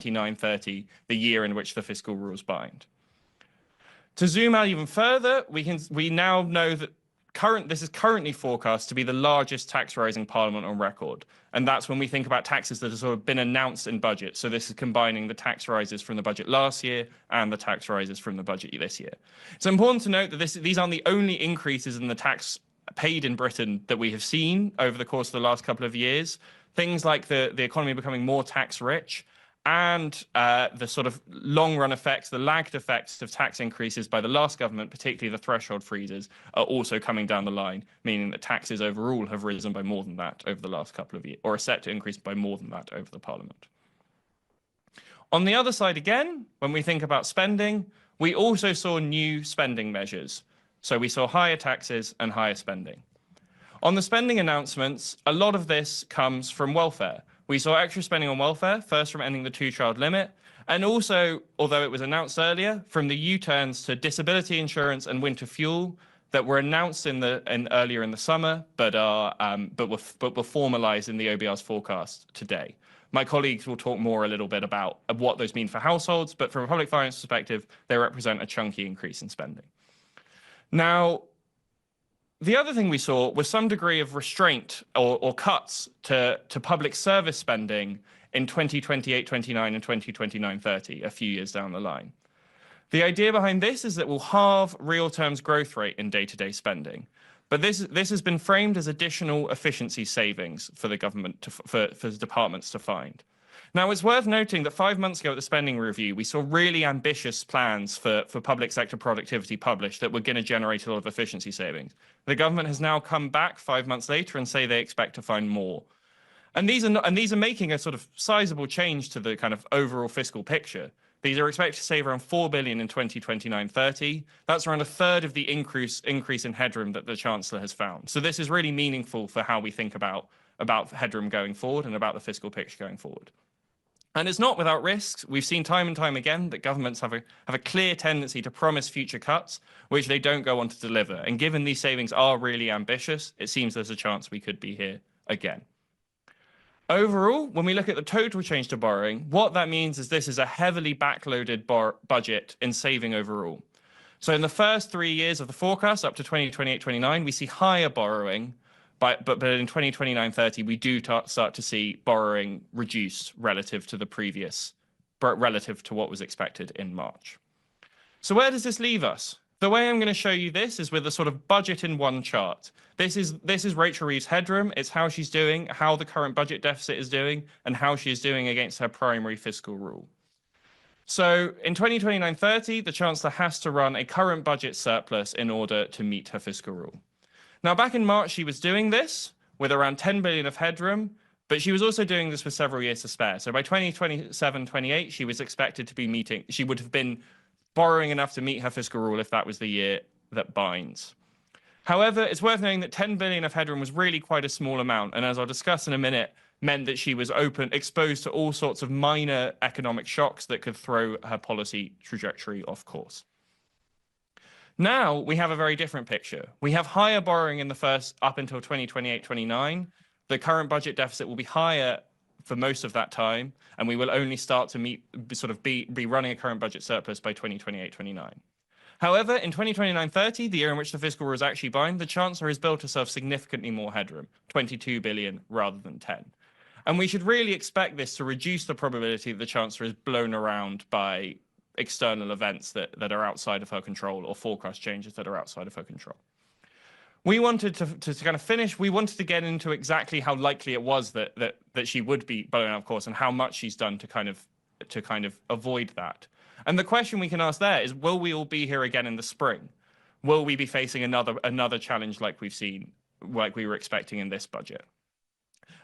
29-30, the year in which the fiscal rules bind. To zoom out even further, we now know that this is currently forecast to be the largest tax rise in Parliament on record. And that's when we think about taxes that have sort of been announced in budget. So this is combining the tax rises from the budget last year and the tax rises from the budget this year. It's important to note that these aren't the only increases in the tax paid in Britain that we have seen over the course of the last couple of years. Things like the economy becoming more tax rich and the sort of long-run effects, the lagged effects of tax increases by the last government, particularly the threshold freezes, are also coming down the line, meaning that taxes overall have risen by more than that over the last couple of years, or are set to increase by more than that over the Parliament. On the other side again, when we think about spending, we also saw new spending measures. So we saw higher taxes and higher spending. On the spending announcements, a lot of this comes from welfare. We saw extra spending on welfare, first from ending the two-child limit, and also, although it was announced earlier, from the U-turns to disability insurance and winter fuel that were announced earlier in the summer, but were formalized in the OBR's forecast today. My colleagues will talk more a little bit about what those mean for households, but from a public finance perspective, they represent a chunky increase in spending. Now, the other thing we saw was some degree of restraint or cuts to public service spending in 2028-29 and 2029-30, a few years down the line. The idea behind this is that we'll halve real terms growth rate in day-to-day spending. But this has been framed as additional efficiency savings for the government, for the departments to find. Now, it's worth noting that 5 months ago at the spending review, we saw really ambitious plans for public sector productivity published that were going to generate a lot of efficiency savings. The government has now come back 5 months later and say they expect to find more. And these are making a sort of sizable change to the kind of overall fiscal picture. These are expected to save around $4 billion in 2029-30. That's around a third of the increase in headroom that the Chancellor has found. So this is really meaningful for how we think about headroom going forward and about the fiscal picture going forward. And it's not without risks. We've seen time and time again that governments have a clear tendency to promise future cuts, which they don't go on to deliver. And given these savings are really ambitious, it seems there's a chance we could be here again. Overall, when we look at the total change to borrowing, what that means is this is a heavily backloaded budget in saving overall. So in the first 3 years of the forecast, up to 2028-29, we see higher borrowing. But in 2029-30, we do start to see borrowing reduce relative to what was expected in March. So where does this leave us? The way I'm going to show you this is with a sort of budget in one chart. This is Rachel Reeves' headroom. It's how she's doing, how the current budget deficit is doing, and how she is doing against her primary fiscal rule. So in 2029-30, the Chancellor has to run a current budget surplus in order to meet her fiscal rule. Now, back in March, she was doing this with around 10 billion of headroom, but she was also doing this with several years to spare. So by 2027-28, she was expected to be she would have been borrowing enough to meet her fiscal rule if that was the year that binds. However, it's worth noting that 10 billion of headroom was really quite a small amount. And as I'll discuss in a minute, meant that she was exposed to all sorts of minor economic shocks that could throw her policy trajectory off course. Now we have a very different picture. We have higher borrowing in the first up until 2028-29. The current budget deficit will be higher for most of that time, and we will only start to be running a current budget surplus by 2028-29. However, in 2029-30, the year in which the fiscal rules actually bind, the Chancellor has built herself significantly more headroom, 22 billion rather than 10. And we should really expect this to reduce the probability that the Chancellor is blown around by external events that are outside of her control or forecast changes that are outside of her control. We wanted to kind of finish, we wanted to get into exactly how likely it was that she would be blown out of course and how much she's done to kind of avoid that. And the question we can ask there is, will we all be here again in the spring? Will we be facing another challenge like we were expecting in this budget?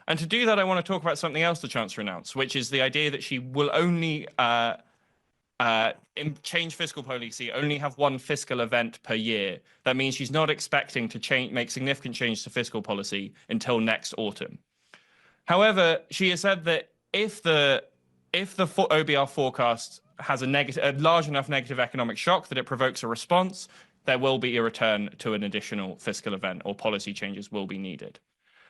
And to do that, I want to talk about something else the Chancellor announced, which is the idea that she will only change fiscal policy, only have one fiscal event per year. That means she's not expecting to make significant change to fiscal policy until next autumn. However, she has said that if the OBR forecast has a large enough negative economic shock that it provokes a response, there will be a return to an additional fiscal event or policy changes will be needed.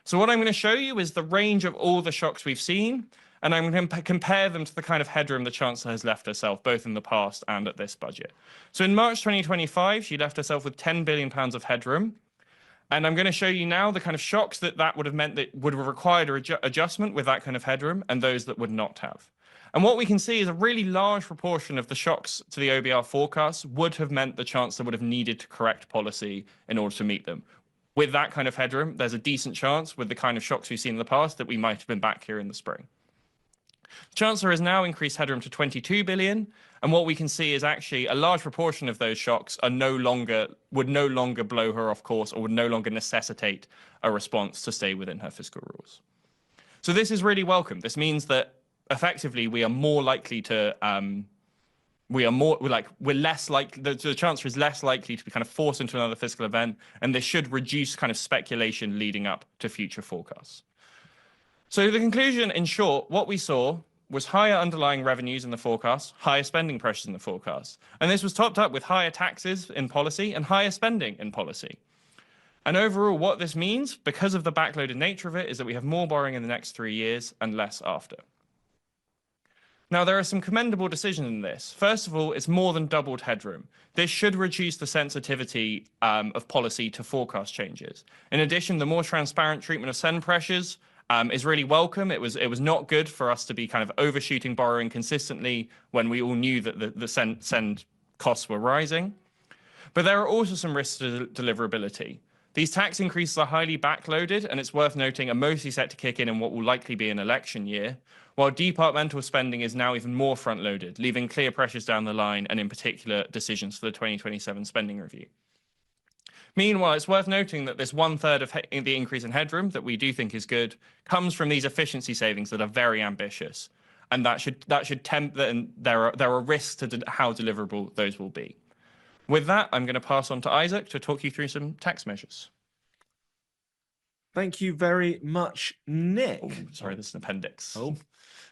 So what I'm going to show you is the range of all the shocks we've seen And I'm going to compare them to the kind of headroom the Chancellor has left herself, both in the past and at this budget. So in March 2025, she left herself with £10 billion of headroom. And I'm going to show you now the kind of shocks that would have meant that would have required adjustment with that kind of headroom and those that would not have. And what we can see is a really large proportion of the shocks to the OBR forecasts would have meant the Chancellor would have needed to correct policy in order to meet them. With that kind of headroom, there's a decent chance with the kind of shocks we've seen in the past that we might have been back here in the spring. The Chancellor has now increased headroom to 22 billion, and what we can see is actually a large proportion of those shocks would no longer blow her off course or would no longer necessitate a response to stay within her fiscal rules. So this is really welcome. This means that effectively we are more likely to we're less likely, the Chancellor is less likely to be kind of forced into another fiscal event, and this should reduce kind of speculation leading up to future forecasts. So the conclusion, in short, what we saw was higher underlying revenues in the forecast, higher spending pressures in the forecast. And this was topped up with higher taxes in policy and higher spending in policy. And overall, what this means, because of the backloaded nature of it, is that we have more borrowing in the next 3 years and less after. Now, there are some commendable decisions in this. First of all, it's more than doubled headroom. This should reduce the sensitivity of policy to forecast changes. In addition, the more transparent treatment of send pressures is really welcome. It was not good for us to be kind of overshooting borrowing consistently when we all knew that the send costs were rising. But there are also some risks to deliverability. These tax increases are highly backloaded, and it's worth noting are mostly set to kick in what will likely be an election year, while departmental spending is now even more front-loaded, leaving clear pressures down the line and in particular decisions for the 2027 spending review. Meanwhile, it's worth noting that this 1/3 of the increase in headroom that we do think is good comes from these efficiency savings that are very ambitious, and that should tempt that, and there are risks to how deliverable those will be. With that, I'm going to pass on to Isaac to talk you through some tax measures. Thank you very much, Nick. Oh, sorry, this is an appendix. Oh,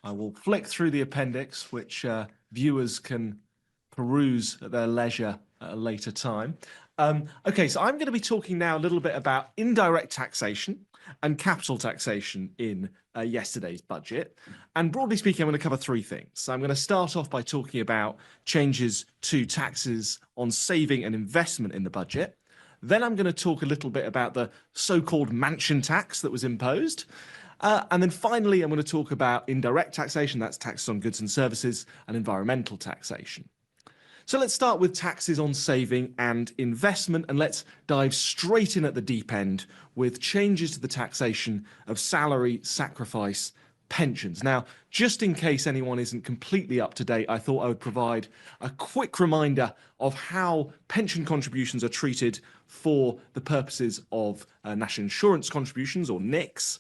I will flick through the appendix, which viewers can peruse at their leisure at a later time. Okay, so I'm going to be talking now a little bit about indirect taxation and capital taxation in yesterday's budget. And broadly speaking, I'm going to cover 3 things. So I'm going to start off by talking about changes to taxes on saving and investment in the budget. Then I'm going to talk a little bit about the so-called mansion tax that was imposed. And then finally, I'm going to talk about indirect taxation, that's taxes on goods and services, and environmental taxation. So let's start with taxes on saving and investment, and let's dive straight in at the deep end with changes to the taxation of salary, sacrifice, pensions. Now, just in case anyone isn't completely up to date, I thought I would provide a quick reminder of how pension contributions are treated for the purposes of national insurance contributions, or NICs.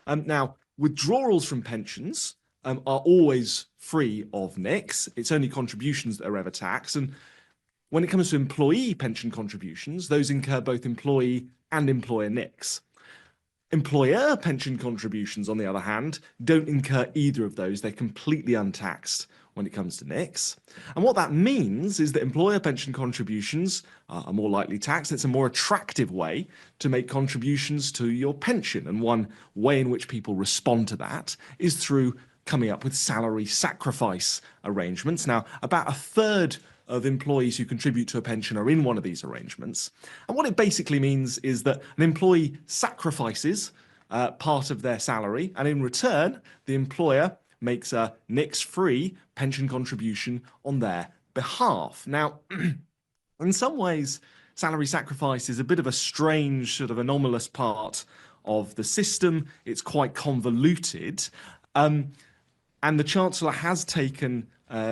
Now, withdrawals from pensions are always free of NICs. It's only contributions that are ever taxed. And when it comes to employee pension contributions, those incur both employee and employer NICs. Employer pension contributions, on the other hand, don't incur either of those. They're completely untaxed when it comes to NICs. And what that means is that employer pension contributions are more likely taxed. It's a more attractive way to make contributions to your pension. And one way in which people respond to that is through coming up with salary sacrifice arrangements. Now, about 1/3 of employees who contribute to a pension are in one of these arrangements. And what it basically means is that an employee sacrifices part of their salary, and in return, the employer makes a NICs-free pension contribution on their behalf. Now, in some ways, salary sacrifice is a bit of a strange, sort of anomalous part of the system. It's quite convoluted. And the Chancellor has taken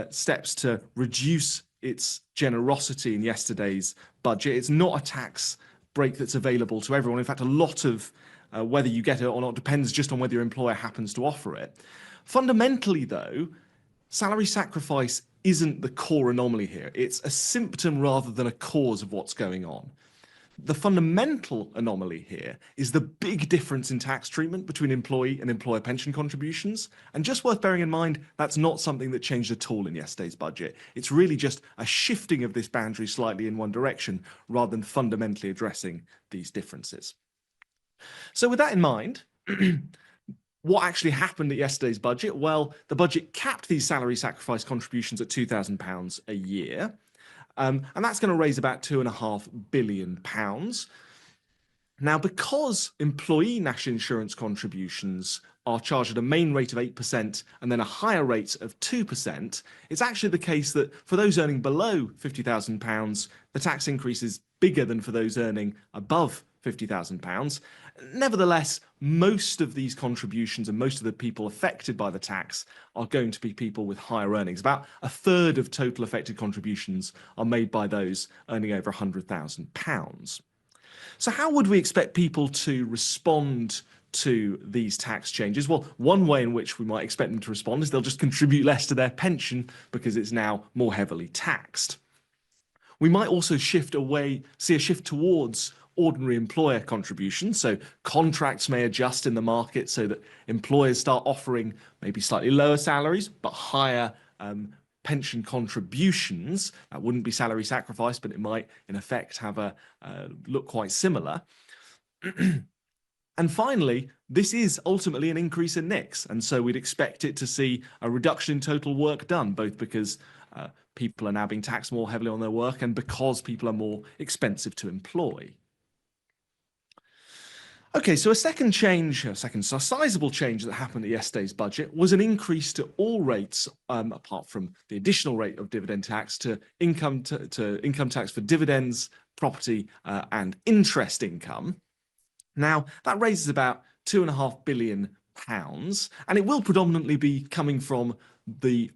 steps to reduce its generosity in yesterday's budget. It's not a tax break that's available to everyone. In fact, a lot of whether you get it or not depends just on whether your employer happens to offer it. Fundamentally, though, salary sacrifice isn't the core anomaly here. It's a symptom rather than a cause of what's going on. The fundamental anomaly here is the big difference in tax treatment between employee and employer pension contributions. And just worth bearing in mind, that's not something that changed at all in yesterday's budget. It's really just a shifting of this boundary slightly in one direction rather than fundamentally addressing these differences. So with that in mind, What actually happened at yesterday's budget? Well, the budget capped these salary sacrifice contributions at £2,000 a year. And that's going to raise about £2.5 billion. Now, because employee national insurance contributions are charged at a main rate of 8% and then a higher rate of 2%, it's actually the case that for those earning below £50,000, the tax increase is bigger than for those earning above £50,000. Nevertheless, most of these contributions and most of the people affected by the tax are going to be people with higher earnings. About a third of total affected contributions are made by those earning over £100,000. So how would we expect people to respond to these tax changes? Well, one way in which we might expect them to respond is they'll just contribute less to their pension because it's now more heavily taxed. We might also see a shift towards ordinary employer contributions. So contracts may adjust in the market so that employers start offering maybe slightly lower salaries, but higher pension contributions. That wouldn't be salary sacrifice, but it might in effect have a look quite similar. And finally, this is ultimately an increase in NICs. And so we'd expect it to see a reduction in total work done, both because people are now being taxed more heavily on their work and because people are more expensive to employ. Okay, so a second sizable change that happened at yesterday's budget was an increase to all rates, apart from the additional rate of dividend tax, to income tax for dividends, property, and interest income. Now, that raises about £2.5 billion, and it will predominantly be coming from the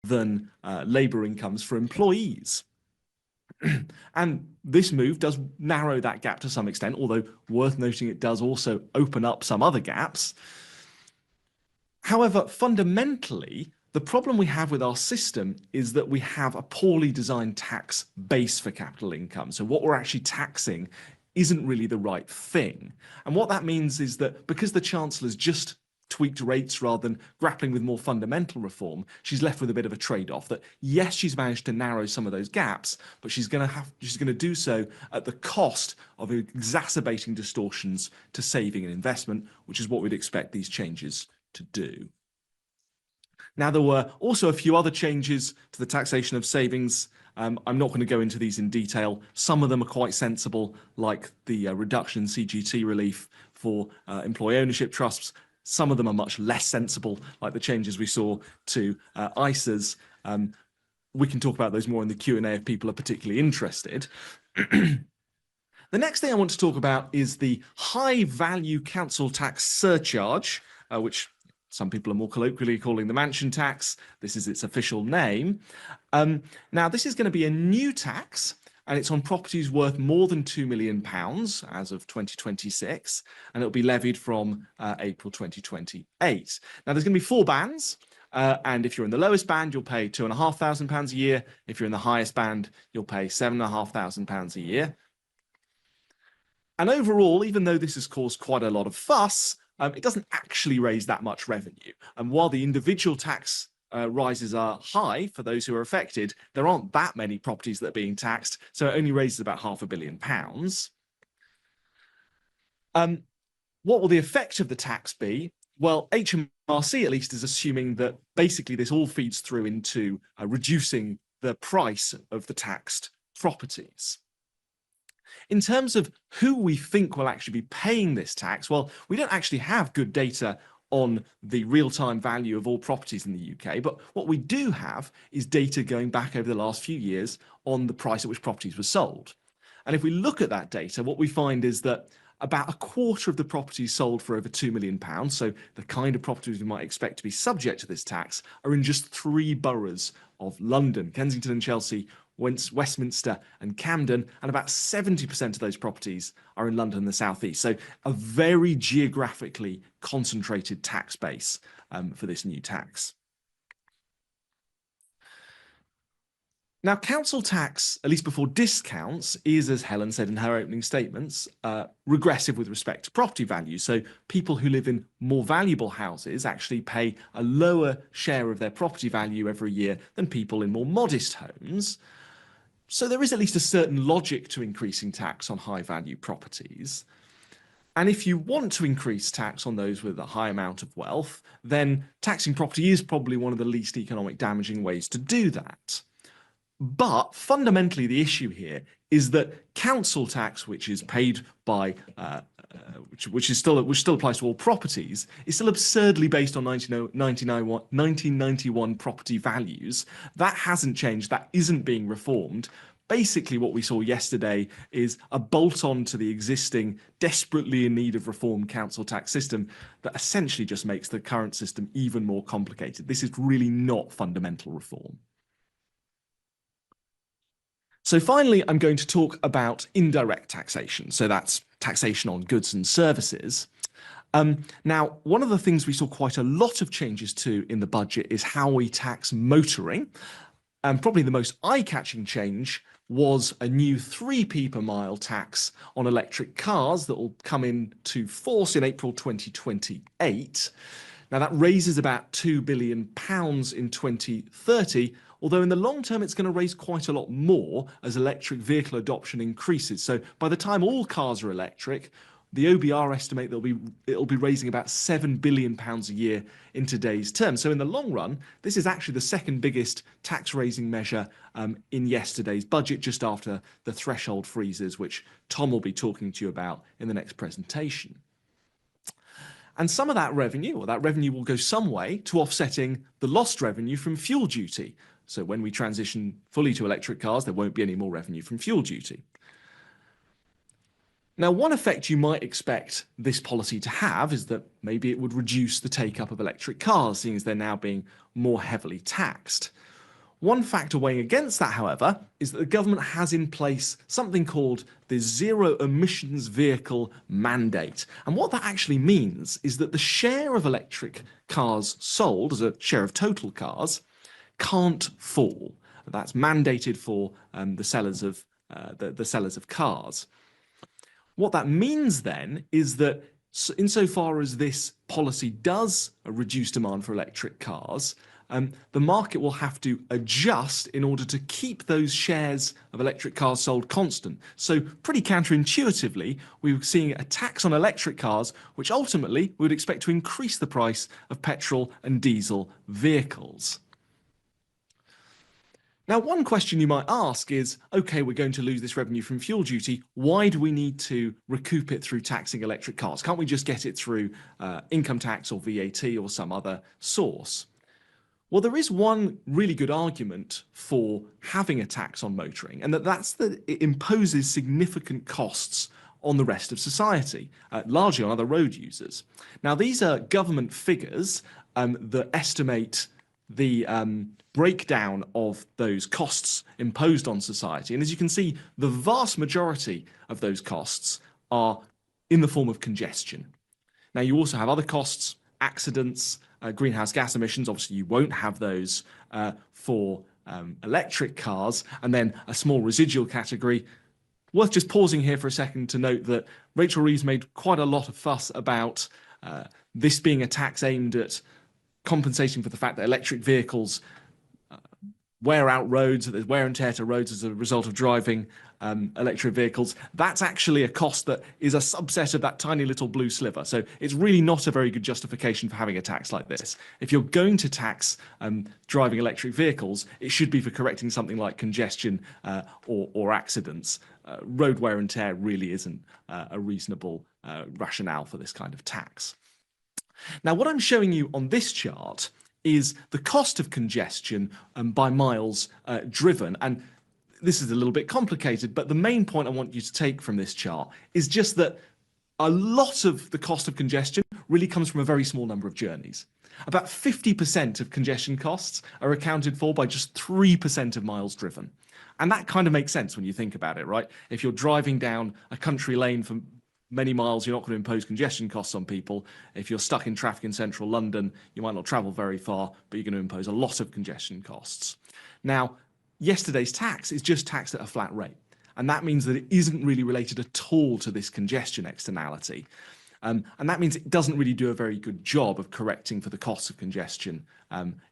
than labour incomes for employees. And this move does narrow that gap to some extent, although worth noting it does also open up some other gaps. However, fundamentally, the problem we have with our system is that we have a poorly designed tax base for capital income. So what we're actually taxing isn't really the right thing. And what that means is that because the Chancellor's just tweaked rates rather than grappling with more fundamental reform, she's left with a bit of a trade-off that, yes, she's managed to narrow some of those gaps, but she's going to do so at the cost of exacerbating distortions to saving and investment, which is what we'd expect these changes to do. Now, there were also a few other changes to the taxation of savings. I'm not going to go into these in detail. Some of them are quite sensible, like the reduction in CGT relief for employee ownership trusts. Some of them are much less sensible, like the changes we saw to ISAs. We can talk about those more in the Q&A if people are particularly interested. The next thing I want to talk about is the high value council tax surcharge, which some people are more colloquially calling the mansion tax. This is its official name. Now, this is going to be a new tax, and it's on properties worth more than £2 million as of 2026, and it'll be levied from April 2028. Now, there's going to be 4 bands, and if you're in the lowest band, you'll pay £2,500 a year. If you're in the highest band, you'll pay £7,500 a year. And overall, even though this has caused quite a lot of fuss, it doesn't actually raise that much revenue. And while the individual tax rises are high for those who are affected, there aren't that many properties that are being taxed, so it only raises about £500 million. What will the effect of the tax be? Well, HMRC at least is assuming that basically this all feeds through into reducing the price of the taxed properties. In terms of who we think will actually be paying this tax, well, we don't actually have good data on the real-time value of all properties in the UK, but what we do have is data going back over the last few years on the price at which properties were sold. And if we look at that data, what we find is that about a quarter of the properties sold for over £2 million, so the kind of properties we might expect to be subject to this tax, are in just 3 boroughs of London: Kensington and Chelsea, Westminster and Camden, and about 70% of those properties are in London and the South East. So a very geographically concentrated tax base for this new tax. Now, council tax, at least before discounts, is, as Helen said in her opening statements, regressive with respect to property value. So people who live in more valuable houses actually pay a lower share of their property value every year than people in more modest homes. So there is at least a certain logic to increasing tax on high value properties. And if you want to increase tax on those with a high amount of wealth, then taxing property is probably one of the least economic damaging ways to do that. But fundamentally, the issue here is that council tax, which is paid by, which still applies to all properties, is still absurdly based on 1991 property values. That hasn't changed. That isn't being reformed. Basically, what we saw yesterday is a bolt-on to the existing, desperately in need of reform council tax system that essentially just makes the current system even more complicated. This is really not fundamental reform. So finally, I'm going to talk about indirect taxation. So that's taxation on goods and services. Now, one of the things we saw quite a lot of changes to in the budget is how we tax motoring. And probably the most eye-catching change was a new 3p per mile tax on electric cars that will come into force in April 2028. Now, that raises about £2 billion in 2030, although in the long term, it's going to raise quite a lot more as electric vehicle adoption increases. So by the time all cars are electric, the OBR estimate it'll be raising about £7 billion a year in today's terms. So in the long run, this is actually the second biggest tax raising measure in yesterday's budget, just after the threshold freezes, which Tom will be talking to you about in the next presentation. And some of that revenue, will go some way to offsetting the lost revenue from fuel duty. So when we transition fully to electric cars, there won't be any more revenue from fuel duty. Now, one effect you might expect this policy to have is that maybe it would reduce the take-up of electric cars, seeing as they're now being more heavily taxed. One factor weighing against that, however, is that the government has in place something called the Zero Emissions Vehicle Mandate. And what that actually means is that the share of electric cars sold as a share of total cars can't fall. That's mandated for the sellers of cars. What that means then is that insofar as this policy does reduce demand for electric cars, the market will have to adjust in order to keep those shares of electric cars sold constant. So pretty counterintuitively, we were seeing a tax on electric cars, which ultimately we would expect to increase the price of petrol and diesel vehicles. Now, one question you might ask is, okay, we're going to lose this revenue from fuel duty. Why do we need to recoup it through taxing electric cars? Can't we just get it through income tax or VAT or some other source? Well, there is one really good argument for having a tax on motoring, and that's that it imposes significant costs on the rest of society, largely on other road users. Now, these are government figures that estimate the breakdown of those costs imposed on society. And as you can see, the vast majority of those costs are in the form of congestion. Now, you also have other costs, accidents, greenhouse gas emissions. Obviously, you won't have those for electric cars. And then a small residual category. Worth just pausing here for a second to note that Rachel Reeves made quite a lot of fuss about this being a tax aimed at compensating for the fact that electric vehicles wear out roads, that there's wear and tear to roads as a result of driving electric vehicles. That's actually a cost that is a subset of that tiny little blue sliver. So it's really not a very good justification for having a tax like this. If you're going to tax driving electric vehicles, it should be for correcting something like congestion or accidents. Road wear and tear really isn't a reasonable rationale for this kind of tax. Now, what I'm showing you on this chart is the cost of congestion by miles driven. And this is a little bit complicated, but the main point I want you to take from this chart is just that a lot of the cost of congestion really comes from a very small number of journeys. About 50% of congestion costs are accounted for by just 3% of miles driven. And that kind of makes sense when you think about it, right? If you're driving down a country lane for many miles, you're not going to impose congestion costs on people. If you're stuck in traffic in central London, you might not travel very far, but you're going to impose a lot of congestion costs. Now, yesterday's tax is just taxed at a flat rate. And that means that it isn't really related at all to this congestion externality. And that means it doesn't really do a very good job of correcting for the costs of congestion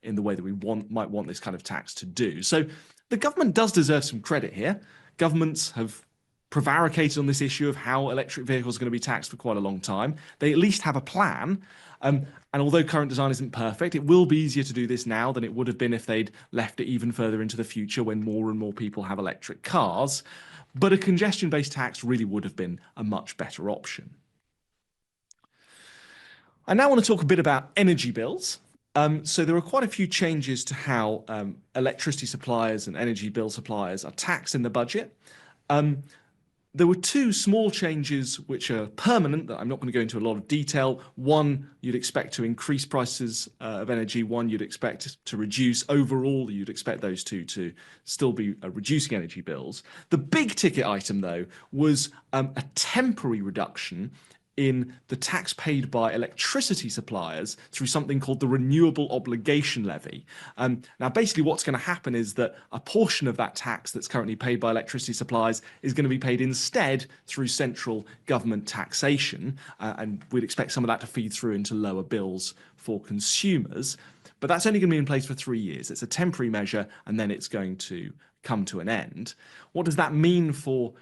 in the way that we might want this kind of tax to do. So the government does deserve some credit here. Governments have prevaricated on this issue of how electric vehicles are going to be taxed for quite a long time. They at least have a plan. And although current design isn't perfect, it will be easier to do this now than it would have been if they'd left it even further into the future when more and more people have electric cars. But a congestion-based tax really would have been a much better option. I now want to talk a bit about energy bills. So there are quite a few changes to how electricity suppliers and energy bill suppliers are taxed in the budget. There were two small changes which are permanent that I'm not going to go into a lot of detail. One, you'd expect to increase prices of energy. One, you'd expect to reduce. Overall, you'd expect those two to still be reducing energy bills. The big ticket item, though, was a temporary reduction in the tax paid by electricity suppliers through something called the Renewable Obligation Levy. Now, basically what's going to happen is that a portion of that tax that's currently paid by electricity suppliers is going to be paid instead through central government taxation, and we'd expect some of that to feed through into lower bills for consumers. But that's only going to be in place for 3 years. It's a temporary measure, and then it's going to come to an end. What does that mean for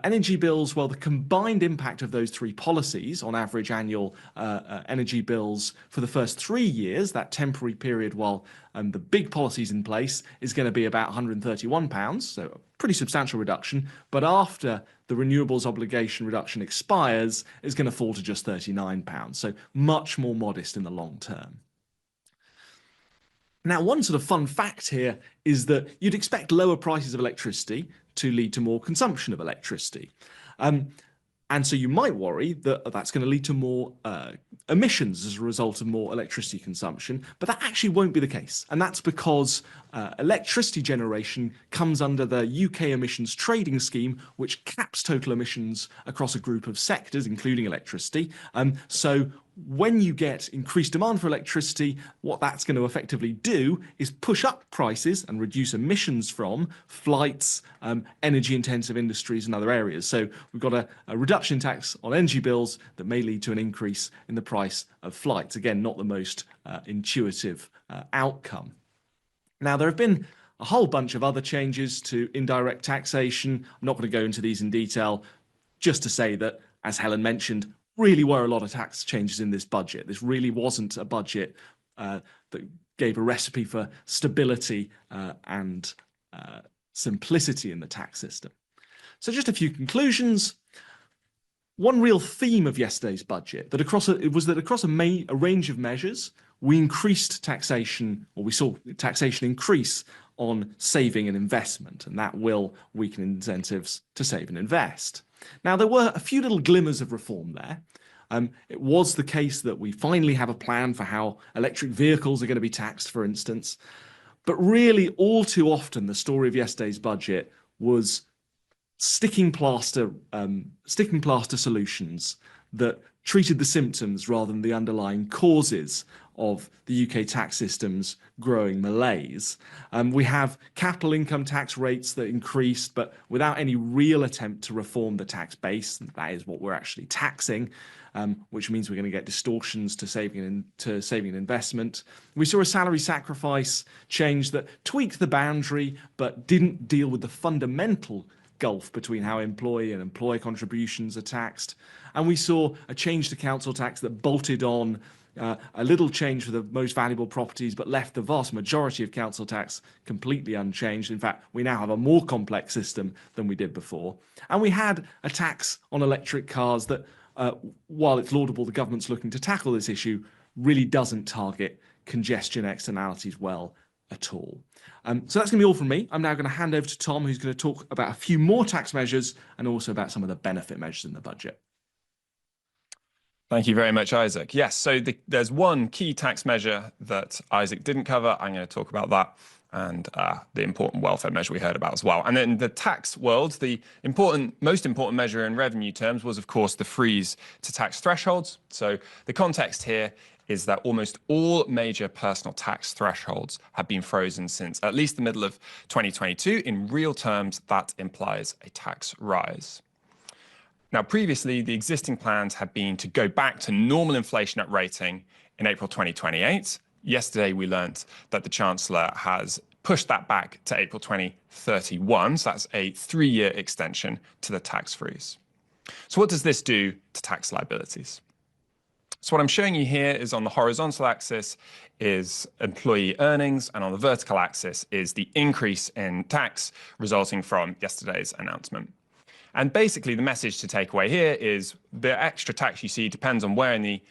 energy bills? Well, the combined impact of those three policies on average annual energy bills for the first 3 years, that temporary period while the big policy's in place, is going to be about £131, so a pretty substantial reduction. But after the renewables obligation reduction expires, it's going to fall to just £39, so much more modest in the long term. Now, one sort of fun fact here is that you'd expect lower prices of electricity to lead to more consumption of electricity. And so you might worry that that's going to lead to more emissions as a result of more electricity consumption, but that actually won't be the case. And that's because electricity generation comes under the UK emissions trading scheme, which caps total emissions across a group of sectors, including electricity. So when you get increased demand for electricity, what that's going to effectively do is push up prices and reduce emissions from flights, energy-intensive industries and other areas. So we've got a reduction in tax on energy bills that may lead to an increase in the price of flights. Again, not the most intuitive outcome. Now, there have been a whole bunch of other changes to indirect taxation. I'm not going to go into these in detail, just to say that, as Helen mentioned, really were a lot of tax changes in this budget. This really wasn't a budget that gave a recipe for stability and simplicity in the tax system. So just a few conclusions. One real theme of yesterday's budget that across a range of measures, we increased taxation, or we saw taxation increase on saving and investment, and that will weaken incentives to save and invest. Now, there were a few little glimmers of reform there. It was the case that we finally have a plan for how electric vehicles are going to be taxed, for instance. But really, all too often, the story of yesterday's budget was sticking plaster solutions that treated the symptoms rather than the underlying causes of the UK tax system's growing malaise. We have capital income tax rates that increased, but without any real attempt to reform the tax base. That is what we're actually taxing, which means we're going to get distortions to saving and investment. We saw a salary sacrifice change that tweaked the boundary, but didn't deal with the fundamental gulf between how employee and employer contributions are taxed. And we saw a change to council tax that bolted on a little change for the most valuable properties, but left the vast majority of council tax completely unchanged. In fact, we now have a more complex system than we did before. And we had a tax on electric cars that, while it's laudable the government's looking to tackle this issue, really doesn't target congestion externalities well at all. So that's going to be all from me. I'm now going to hand over to Tom, who's going to talk about a few more tax measures and also about some of the benefit measures in the budget. Thank you very much, Isaac. Yes, so there's one key tax measure that Isaac didn't cover. I'm going to talk about that and the important welfare measure we heard about as well. And then the tax world, the most important measure in revenue terms was, of course, the freeze to tax thresholds. So the context here is that almost all major personal tax thresholds have been frozen since at least the middle of 2022. In real terms, that implies a tax rise. Now, previously, the existing plans had been to go back to normal inflation at rating in April 2028. Yesterday, we learned that the Chancellor has pushed that back to April 2031. So that's a 3-year extension to the tax freeze. So what does this do to tax liabilities? So what I'm showing you here is on the horizontal axis is employee earnings, and on the vertical axis is the increase in tax resulting from yesterday's announcement. And basically the message to take away here is the extra tax you see depends on where in the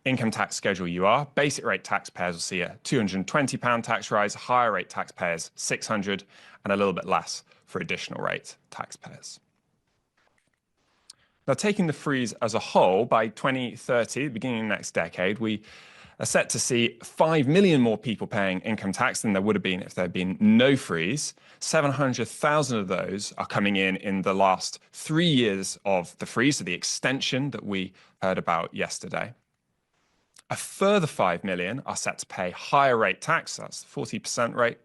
income tax schedule you are. Basic rate taxpayers will see a £220 tax rise, higher rate taxpayers £600, and a little bit less for additional rate taxpayers. Now, taking the freeze as a whole, by 2030, the beginning of the next decade, we are set to see 5 million more people paying income tax than there would have been if there had been no freeze. 700,000 of those are coming in the last 3 years of the freeze, so the extension that we heard about yesterday. A further 5 million are set to pay higher rate tax, that's the 40% rate.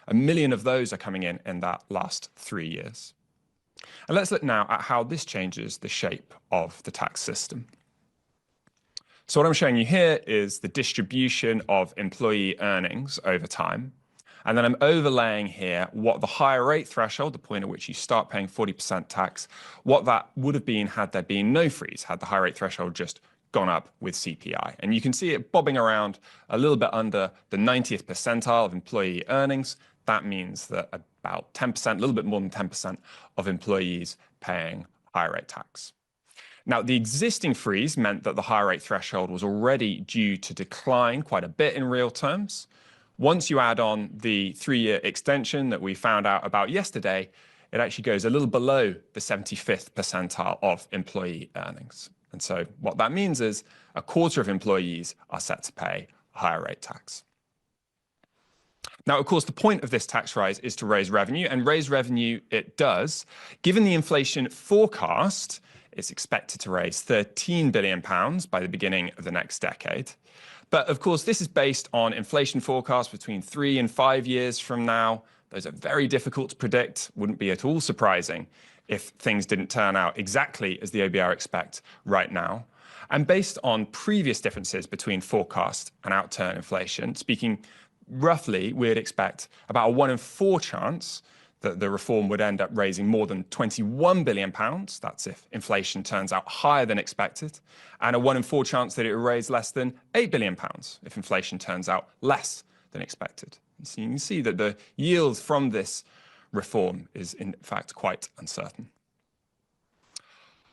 1 million of those are coming in that last 3 years. And let's look now at how this changes the shape of the tax system. So what I'm showing you here is the distribution of employee earnings over time. And then I'm overlaying here what the higher rate threshold, the point at which you start paying 40% tax, what that would have been had there been no freeze, had the high rate threshold just gone up with CPI. And you can see it bobbing around a little bit under the 90th percentile of employee earnings. That means that about 10%, a little bit more than 10% of employees paying higher rate tax. Now, the existing freeze meant that the higher rate threshold was already due to decline quite a bit in real terms. Once you add on the 3-year extension that we found out about yesterday, it actually goes a little below the 75th percentile of employee earnings. And so what that means is a quarter of employees are set to pay higher rate tax. Now, of course, the point of this tax rise is to raise revenue, and raise revenue it does. Given the inflation forecast, it's expected to raise £13 billion by the beginning of the next decade. But of course, this is based on inflation forecasts between 3 and 5 years from now. Those are very difficult to predict. Wouldn't be at all surprising if things didn't turn out exactly as the OBR expect right now. And based on previous differences between forecast and outturn inflation, speaking roughly, we'd expect about a 1 in 4 chance that the reform would end up raising more than £21 billion. That's if inflation turns out higher than expected. And a 1 in 4 chance that it would raise less than £8 billion if inflation turns out less than expected. And so you can see that the yield from this reform is in fact quite uncertain.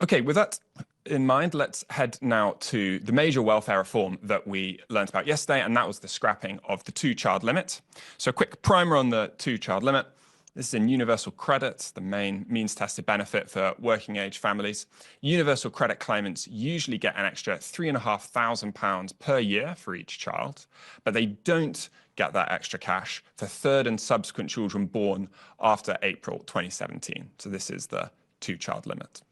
Okay, with that in mind, let's head now to the major welfare reform that we learned about yesterday, and that was the scrapping of the 2-child limit. So a quick primer on the 2-child limit. This is in universal credit, the main means-tested benefit for working-age families. Universal credit claimants usually get an extra £3,500 per year for each child, but they don't get that extra cash for third and subsequent children born after April 2017. So this is the 2-child limit.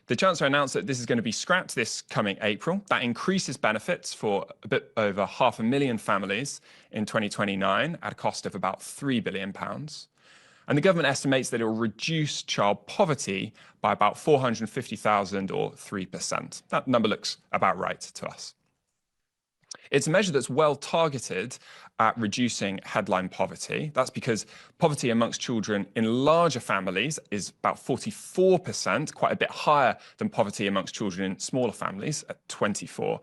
The Chancellor announced that this is going to be scrapped this coming April. That increases benefits for a bit over 500,000 families in 2029 at a cost of about £3 billion. And the government estimates that it will reduce child poverty by about 450,000 or 3%. That number looks about right to us. It's a measure that's well targeted at reducing headline poverty. That's because poverty amongst children in larger families is about 44%, quite a bit higher than poverty amongst children in smaller families at 24%.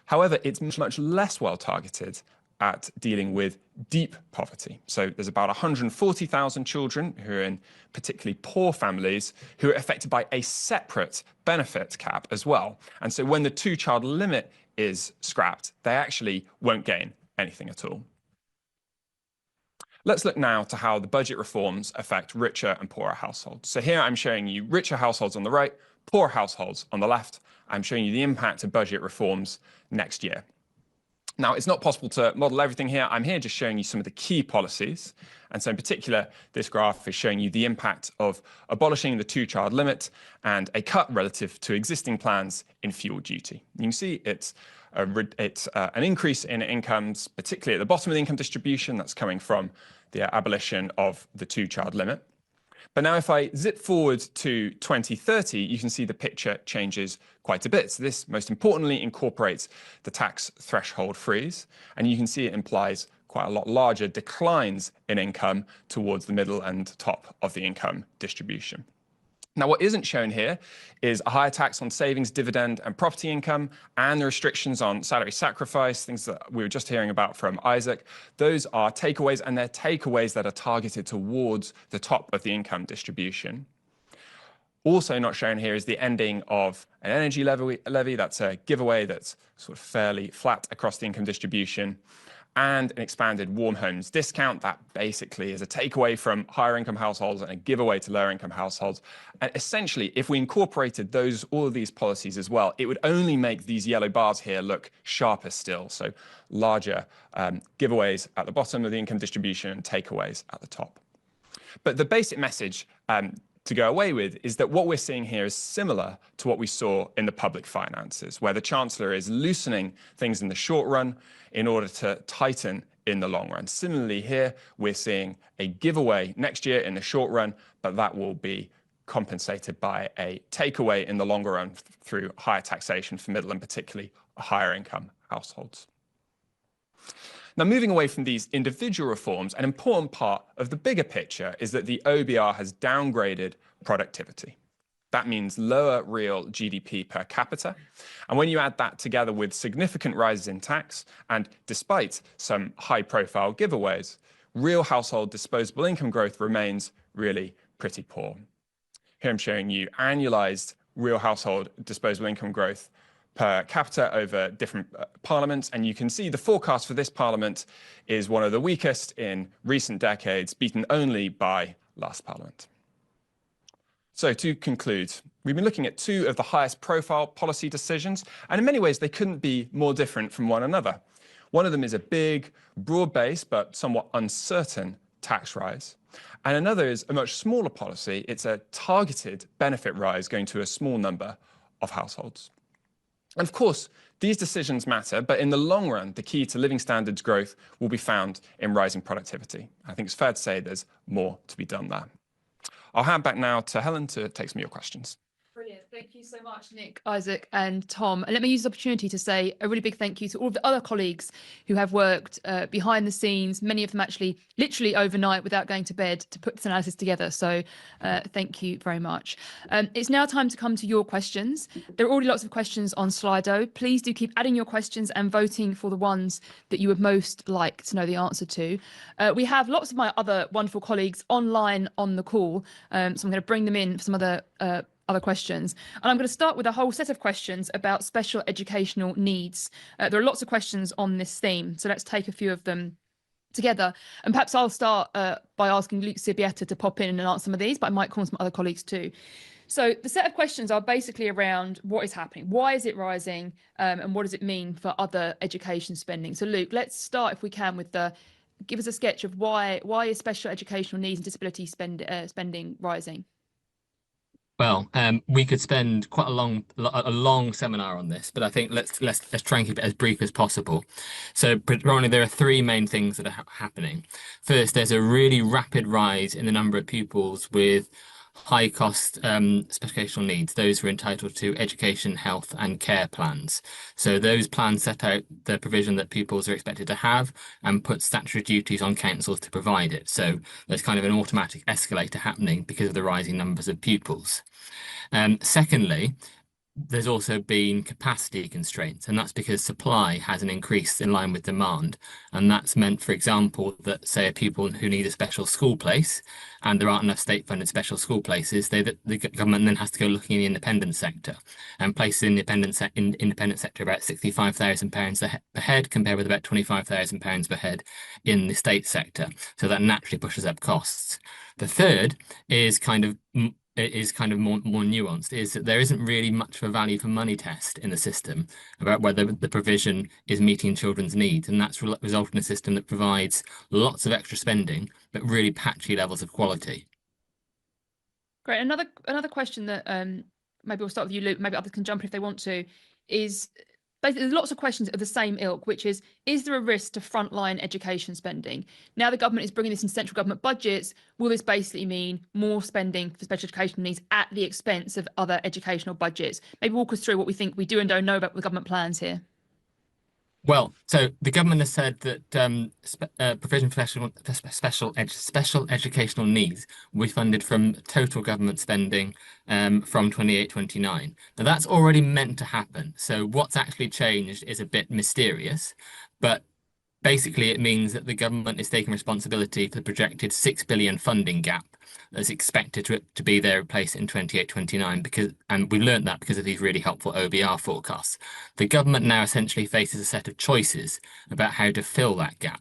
However, it's much less well targeted at dealing with deep poverty. So there's about 140,000 children who are in particularly poor families who are affected by a separate benefit cap as well. And so when the 2-child limit is scrapped, they actually won't gain anything at all. Let's look now to how the budget reforms affect richer and poorer households. So here I'm showing you richer households on the right, poorer households on the left. I'm showing you the impact of budget reforms next year. Now, it's not possible to model everything here. I'm here just showing you some of the key policies. And so in particular, this graph is showing you the impact of abolishing the two-child limit and a cut relative to existing plans in fuel duty. You can see it's an increase in incomes, particularly at the bottom of the income distribution. That's coming from the abolition of the two-child limit. But now if I zip forward to 2030, you can see the picture changes quite a bit. So this most importantly incorporates the tax threshold freeze, and you can see it implies quite a lot larger declines in income towards the middle and top of the income distribution. Now, what isn't shown here is a higher tax on savings, dividend, and property income, and the restrictions on salary sacrifice, things that we were just hearing about from Isaac. Those are takeaways, and they're takeaways that are targeted towards the top of the income distribution. Also not shown here is the ending of an energy levy. That's a giveaway that's sort of fairly flat across the income distribution, and an expanded warm homes discount that basically is a takeaway from higher income households and a giveaway to lower income households. And essentially, if we incorporated all of these policies as well, it would only make these yellow bars here look sharper still. So larger giveaways at the bottom of the income distribution and takeaways at the top. But the basic message to go away with is that what we're seeing here is similar to what we saw in the public finances, where the Chancellor is loosening things in the short run in order to tighten in the long run. Similarly here, we're seeing a giveaway next year in the short run, but that will be compensated by a takeaway in the longer run through higher taxation for middle and particularly higher income households. Now, moving away from these individual reforms, an important part of the bigger picture is that the OBR has downgraded productivity. That means lower real GDP per capita. And when you add that together with significant rises in tax, and despite some high-profile giveaways, real household disposable income growth remains really pretty poor. Here I'm showing you annualized real household disposable income growth per capita over different parliaments, and you can see the forecast for this parliament is one of the weakest in recent decades, beaten only by last parliament. So to conclude, we've been looking at two of the highest profile policy decisions, and in many ways they couldn't be more different from one another. One of them is a big, broad-based but somewhat uncertain tax rise, and another is a much smaller policy. It's a targeted benefit rise going to a small number of households. And of course, these decisions matter, but in the long run, the key to living standards growth will be found in rising productivity. I think it's fair to say there's more to be done there. I'll hand back now to Helen to take some of your questions. Brilliant. Thank you so much, Nick, Isaac and Tom. And let me use this opportunity to say a really big thank you to all of the other colleagues who have worked behind the scenes, many of them actually literally overnight without going to bed to put this analysis together. So thank you very much. It's now time to come to your questions. There are already lots of questions on Slido. Please do keep adding your questions and voting for the ones that you would most like to know the answer to. We have lots of my other wonderful colleagues online on the call, so I'm going to bring them in for some other questions. And I'm going to start with a whole set of questions about special educational needs. There are lots of questions on this theme, so let's take a few of them together. And perhaps I'll start by asking Luke Sibieta to pop in and answer some of these, but I might call some other colleagues too. So the set of questions are basically around what is happening, why is it rising, and what does it mean for other education spending? So Luke, let's start, if we can, with give us a sketch of why is special educational needs and disability spending rising? Well, we could spend quite a long seminar on this, but I think let's try and keep it as brief as possible. So predominantly there are three main things that are happening. First, there's a really rapid rise in the number of pupils with high cost special educational needs, those who are entitled to education, health and care plans. So those plans set out the provision that pupils are expected to have and put statutory duties on councils to provide it. So there's kind of an automatic escalator happening because of the rising numbers of pupils. Secondly, there's also been capacity constraints, and that's because supply hasn't increased in line with demand. And that's meant, for example, that say a pupil who need a special school place and there aren't enough state-funded special school places, the government then has to go looking in the independent sector, and places in the independent sector about £65,000 per head compared with about £25,000 per head in the state sector. So that naturally pushes up costs. The third is kind of is kind of more nuanced, is that there isn't really much of a value for money test in the system about whether the provision is meeting children's needs, and that's resulted in a system that provides lots of extra spending but really patchy levels of quality. Great. Another question that maybe we'll start with you, Luke. Maybe others can jump in if they want to. Is basically there's lots of questions of the same ilk, which is there a risk to frontline education spending? Now the government is bringing this in central government budgets. Will this basically mean more spending for special education needs at the expense of other educational budgets? Maybe walk us through what we think we do and don't know about the government plans here. Well, so the government has said that provision for special educational needs will be funded from total government spending from 28-29. Now that's already meant to happen. So what's actually changed is a bit mysterious, but basically it means that the government is taking responsibility for the projected 6 billion funding gap that's expected to be there in place in 28-29, and we learned that because of these really helpful OBR forecasts. The government now essentially faces a set of choices about how to fill that gap.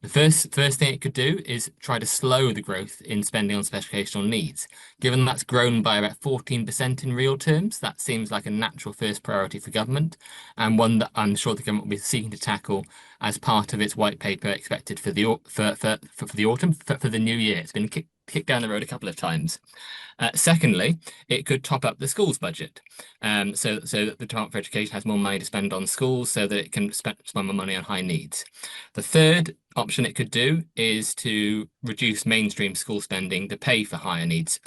The first thing it could do is try to slow the growth in spending on special educational needs. Given that's grown by about 14% in real terms, that seems like a natural first priority for government, and one that I'm sure the government will be seeking to tackle as part of its white paper expected for the autumn, for the new year. It's been kicked down the road a couple of times. Secondly, it could top up the schools budget, so that the Department for Education has more money to spend on schools, so that it can spend more money on high needs. The third option it could do is to reduce mainstream school spending to pay for higher needs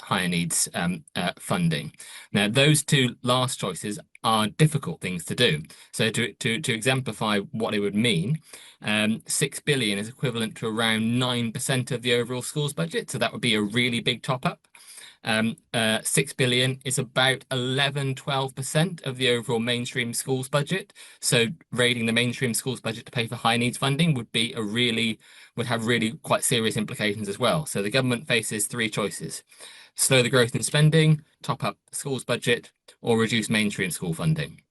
funding. Now, those two last choices are difficult things to do. So to exemplify what it would mean, 6 billion is equivalent to around 9% of the overall schools budget. So that would be a really big top up. 6 billion is about 11-12% of the overall mainstream schools budget. So raiding the mainstream schools budget to pay for high needs funding would have really quite serious implications as well. So the government faces three choices: slow the growth in spending, top up the schools budget, or reduce mainstream school funding.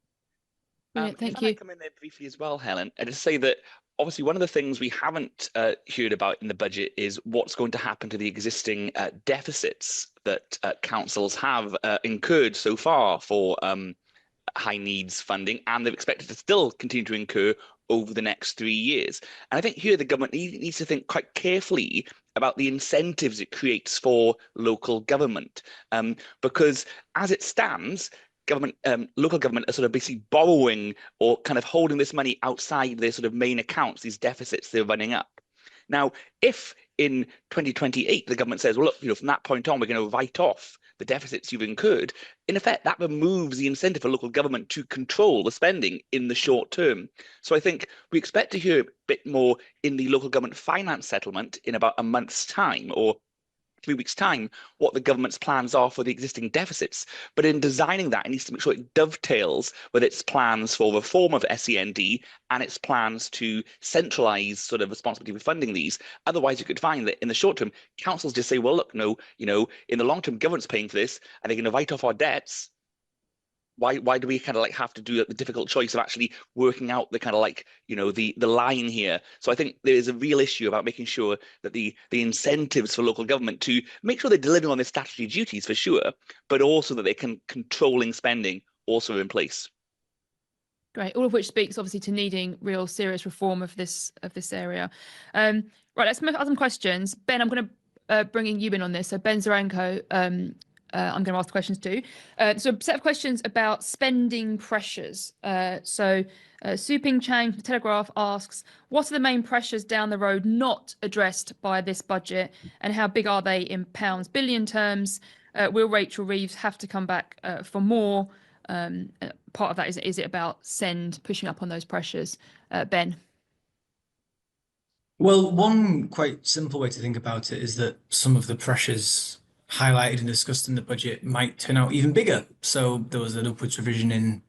Brilliant, thank if you. I might come in there briefly as well, Helen, and just say that obviously one of the things we haven't heard about in the budget is what's going to happen to the existing deficits that councils have incurred so far for high needs funding, and they're expected to still continue to incur over the next 3 years. And I think here the government needs to think quite carefully about the incentives it creates for local government, because as it stands, local government are sort of basically borrowing or kind of holding this money outside their sort of main accounts, these deficits they're running up. Now, if in 2028 the government says, well, look, from that point on, we're going to write off the deficits you've incurred, in effect, that removes the incentive for local government to control the spending in the short term. So I think we expect to hear a bit more in the local government finance settlement in about a month's time, or 3 weeks' time, what the government's plans are for the existing deficits. But in designing that, it needs to make sure it dovetails with its plans for reform of SEND and its plans to centralise sort of responsibility for funding these. Otherwise, you could find that in the short term, councils just say, well, look, no, in the long term, government's paying for this, and they're going to write off our debts. Why do we kind of have to do the difficult choice of actually working out the kind of the line here? So I think there is a real issue about making sure that the incentives for local government to make sure they're delivering on their statutory duties for sure, but also that they can controlling spending also in place. Great, all of which speaks obviously to needing real serious reform of this area. Right, let's move on some questions. Ben, I'm going to bringing you in on this. So Ben Zaranko, I'm going to ask the questions too. So a set of questions about spending pressures. Suping Chang from the Telegraph asks, what are the main pressures down the road not addressed by this budget, and how big are they in pounds billion terms? Will Rachel Reeves have to come back for more? Part of that is it about SEND pushing up on those pressures? Ben? Well, one quite simple way to think about it is that some of the pressures highlighted and discussed in the budget might turn out even bigger. So there was an upwards revision in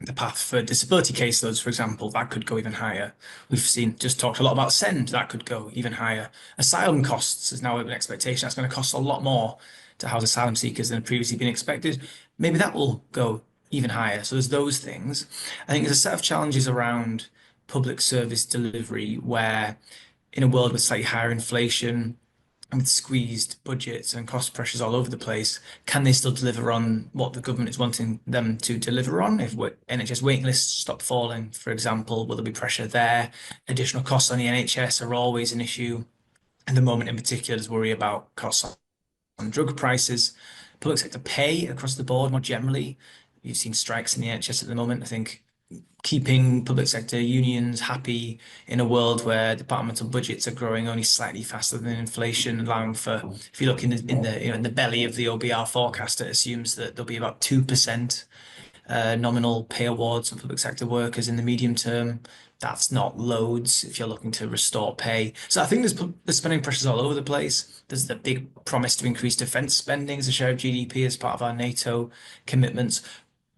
the path for disability caseloads, for example, that could go even higher. We've just talked a lot about SEND, that could go even higher. Asylum costs is now an expectation that's going to cost a lot more to house asylum seekers than had previously been expected. Maybe that will go even higher. So there's those things. I think there's a set of challenges around public service delivery where in a world with slightly higher inflation, with squeezed budgets and cost pressures all over the place, can they still deliver on what the government is wanting them to deliver on? If NHS waiting lists stop falling, for example, will there be pressure there? Additional costs on the NHS are always an issue. At the moment, in particular, there's worry about costs on drug prices, public sector pay across the board more generally. You've seen strikes in the NHS at the moment. I think keeping public sector unions happy in a world where departmental budgets are growing only slightly faster than inflation, allowing for, if you look in the belly of the OBR forecast, it assumes that there'll be about 2% nominal pay awards for public sector workers in the medium term. That's not loads if you're looking to restore pay. So I think there's spending pressures all over the place. There's the big promise to increase defense spending as a share of GDP as part of our NATO commitments.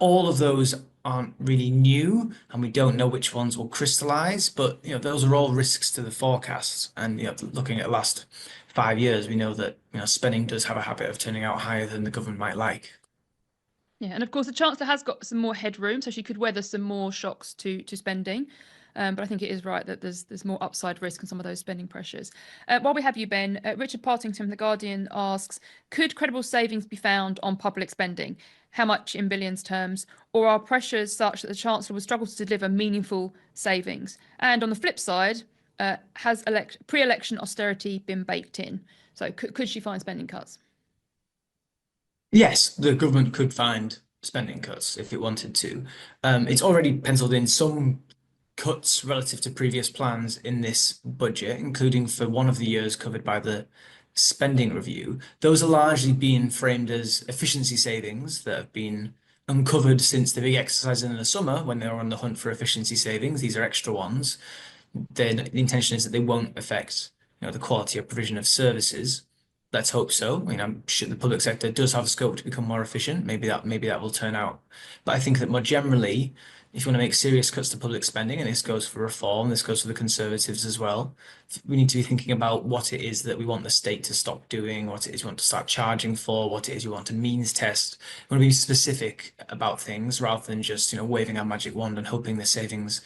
All of those aren't really new, and we don't know which ones will crystallize, but those are all risks to the forecasts. And looking at the last 5 years, we know that spending does have a habit of turning out higher than the government might like. Yeah, and of course the Chancellor has got some more headroom, so she could weather some more shocks to spending. But I think it is right that there's more upside risk in some of those spending pressures. While we have you, Ben, Richard Partington from The Guardian asks, could credible savings be found on public spending? How much in billions terms? Or are pressures such that the Chancellor will struggle to deliver meaningful savings? And on the flip side, has pre-election austerity been baked in? So could she find spending cuts? Yes, the government could find spending cuts if it wanted to. It's already penciled in some cuts relative to previous plans in this budget, including for one of the years covered by the spending review. Those are largely being framed as efficiency savings that have been uncovered since the big exercise in the summer when they were on the hunt for efficiency savings. These are extra ones. The intention is that they won't affect the quality of provision of services. Let's hope so. I'm sure the public sector does have scope to become more efficient. Maybe that will turn out. But I think that more generally, if you want to make serious cuts to public spending, and this goes for reform, this goes for the Conservatives as well, we need to be thinking about what it is that we want the state to stop doing, what it is we want to start charging for, what it is we want to means test. We want to be specific about things rather than just waving our magic wand and hoping the savings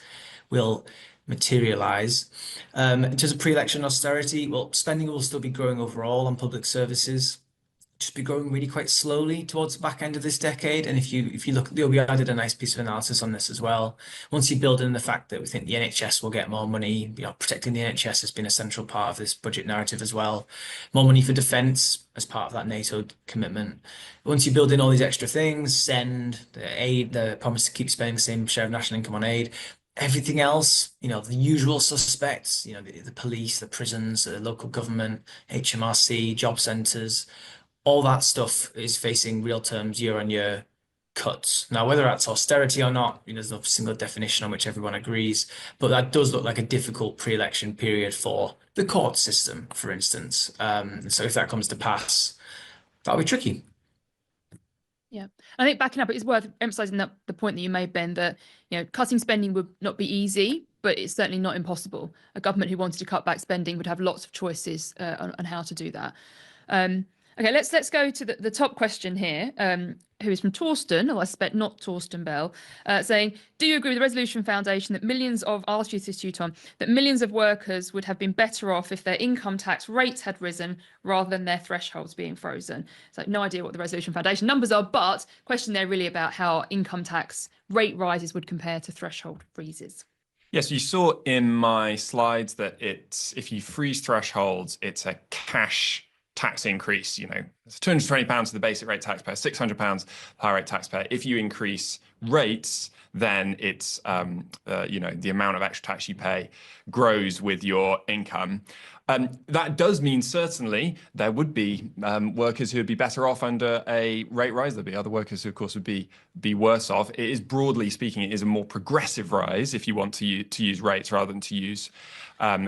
will materialize. In terms of pre-election austerity, well, spending will still be growing overall on public services, just be growing really quite slowly towards the back end of this decade. And if you look, the OBR did a nice piece of analysis on this as well. Once you build in the fact that we think the NHS will get more money, protecting the NHS has been a central part of this budget narrative as well. More money for defence as part of that NATO commitment. Once you build in all these extra things, send the aid, the promise to keep spending the same share of national income on aid, everything else, the usual suspects, the police, the prisons, the local government, HMRC, job centres, all that stuff is facing real terms year-on-year cuts. Now, whether that's austerity or not, there's no single definition on which everyone agrees, but that does look like a difficult pre-election period for the court system, for instance. So if that comes to pass, that'll be tricky. Yeah, I think backing up, it's worth emphasising that the point that you made, Ben, that cutting spending would not be easy, but it's certainly not impossible. A government who wanted to cut back spending would have lots of choices on how to do that. Okay, let's go to the top question here, who is from Torsten, or I suspect not Torsten Bell, saying, do you agree with the Resolution Foundation that I'll ask you this to you, Tom, that millions of workers would have been better off if their income tax rates had risen rather than their thresholds being frozen? So no idea what the Resolution Foundation numbers are, but question there really about how income tax rate rises would compare to threshold freezes. Yes, you saw in my slides that if you freeze thresholds, it's a cash tax increase. It's £220 to the basic rate taxpayer, £600 higher rate taxpayer. If you increase rates, then it's the amount of extra tax you pay grows with your income. That does mean certainly there would be workers who would be better off under a rate rise. There'd be other workers who, of course, would be worse off. It is, broadly speaking, it is a more progressive rise if you want to use rates rather than to use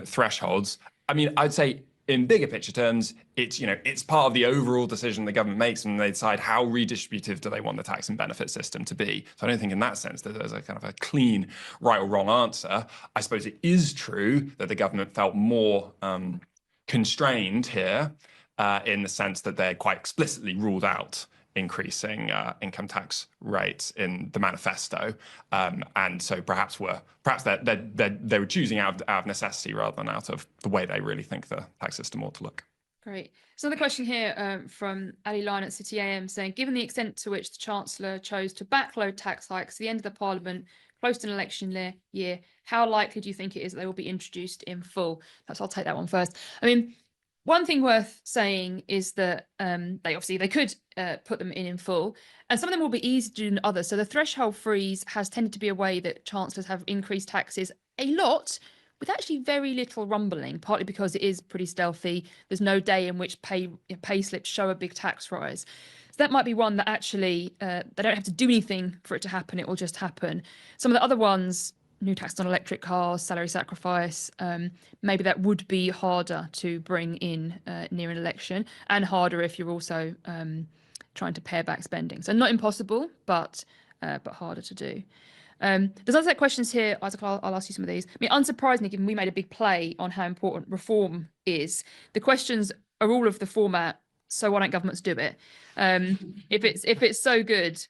thresholds. I mean, I'd say in bigger picture terms, it's part of the overall decision the government makes when they decide how redistributive do they want the tax and benefit system to be. So I don't think in that sense that there's a kind of a clean right or wrong answer. I suppose it is true that the government felt more constrained here in the sense that they quite explicitly ruled out increasing income tax rates in the manifesto, and so perhaps they were choosing out of necessity rather than out of the way they really think the tax system ought to look. Great. So another question here from Ali Line at City AM saying, given the extent to which the Chancellor chose to backload tax hikes at the end of the Parliament, close to an election year, how likely do you think it is that they will be introduced in full? Perhaps I'll take that one first. I mean, one thing worth saying is that they could put them in full, and some of them will be easier to do than others. So the threshold freeze has tended to be a way that chancellors have increased taxes a lot, with actually very little rumbling, partly because it is pretty stealthy. There's no day in which pay slips show a big tax rise. So that might be one that actually they don't have to do anything for it to happen. It will just happen. Some of the other ones, new tax on electric cars, salary sacrifice, maybe that would be harder to bring in near an election, and harder if you're also trying to pare back spending. So not impossible, but harder to do. There's other questions here, Isaac. I'll ask you some of these. I mean, unsurprisingly, given we made a big play on how important reform is, the questions are all of the format, so why don't governments do it? If it's so good,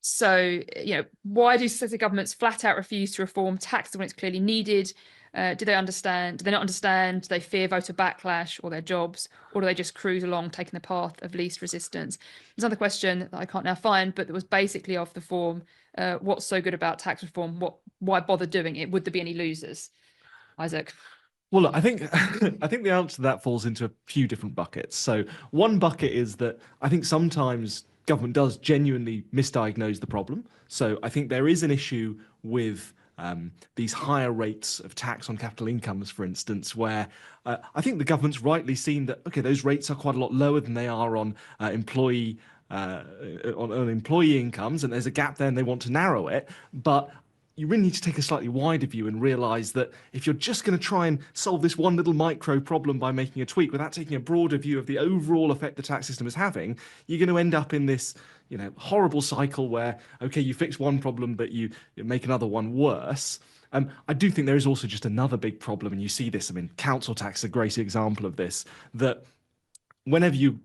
so why do successive governments flat out refuse to reform taxes when it's clearly needed? Do they understand? Do they not understand? Do they fear voter backlash or their jobs, or do they just cruise along taking the path of least resistance? There's another question that I can't now find, but that was basically of the form, what's so good about tax reform? Why bother doing it? Would there be any losers? Isaac. Well, look, I think the answer to that falls into a few different buckets. So one bucket is that I think sometimes government does genuinely misdiagnose the problem. So I think there is an issue with these higher rates of tax on capital incomes, for instance, where I think the government's rightly seen that, okay, those rates are quite a lot lower than they are on employee incomes, and there's a gap there and they want to narrow it. But you really need to take a slightly wider view and realize that if you're just going to try and solve this one little micro problem by making a tweak without taking a broader view of the overall effect the tax system is having, you're going to end up in this horrible cycle where, okay, you fix one problem, but you make another one worse. I do think there is also just another big problem, and you see this, I mean, council tax is a great example of this, that whenever you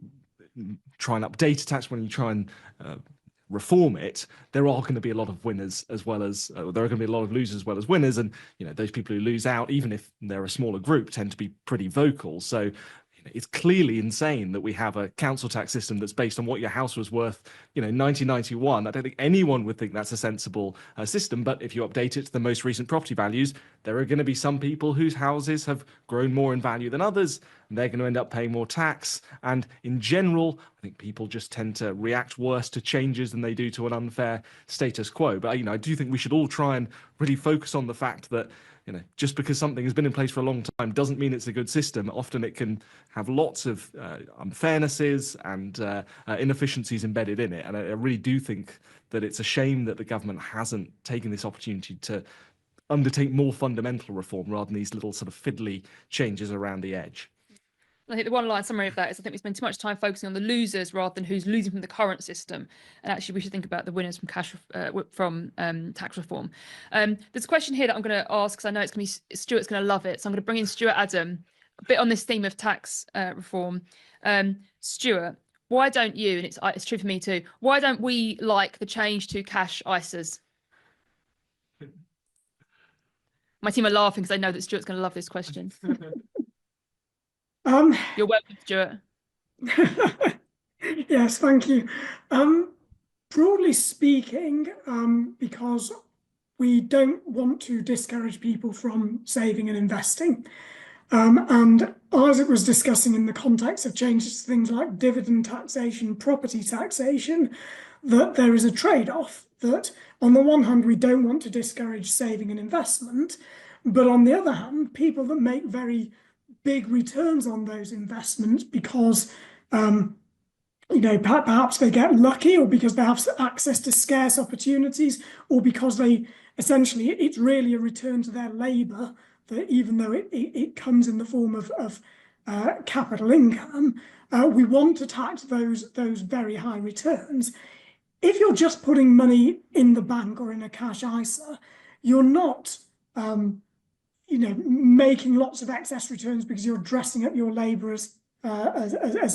try and update a tax, when you try and reform it, there are going to be a lot of winners as well as there are going to be a lot of losers as well as winners, and those people who lose out, even if they're a smaller group, tend to be pretty vocal. So it's clearly insane that we have a council tax system that's based on what your house was worth, 1991. I don't think anyone would think that's a sensible system. But if you update it to the most recent property values, there are going to be some people whose houses have grown more in value than others, and they're going to end up paying more tax. And in general, I think people just tend to react worse to changes than they do to an unfair status quo. But I do think we should all try and really focus on the fact that just because something has been in place for a long time doesn't mean it's a good system. Often it can have lots of unfairnesses and inefficiencies embedded in it. And I really do think that it's a shame that the government hasn't taken this opportunity to undertake more fundamental reform rather than these little sort of fiddly changes around the edge. I think the one line summary of that is I think we spend too much time focusing on the losers rather than who's losing from the current system. And actually, we should think about the winners from tax reform. There's a question here that I'm going to ask because I know Stuart's going to love it. So I'm going to bring in Stuart Adam a bit on this theme of tax reform. Stuart, why don't you, and it's true for me too, why don't we like the change to cash ISAs? My team are laughing because they know that Stuart's going to love this question. You're welcome, Stuart. Yes, thank you. Broadly speaking, because we don't want to discourage people from saving and investing. And Isaac was discussing in the context of changes to things like dividend taxation, property taxation, that there is a trade-off that on the one hand, we don't want to discourage saving and investment, but on the other hand, people that make very big returns on those investments because perhaps they get lucky, or because they have access to scarce opportunities, or because they essentially it's really a return to their labor, that even though it comes in the form of capital income, we want to tax those very high returns. If you're just putting money in the bank or in a cash ISA, you're not making lots of excess returns because you're dressing up your labor as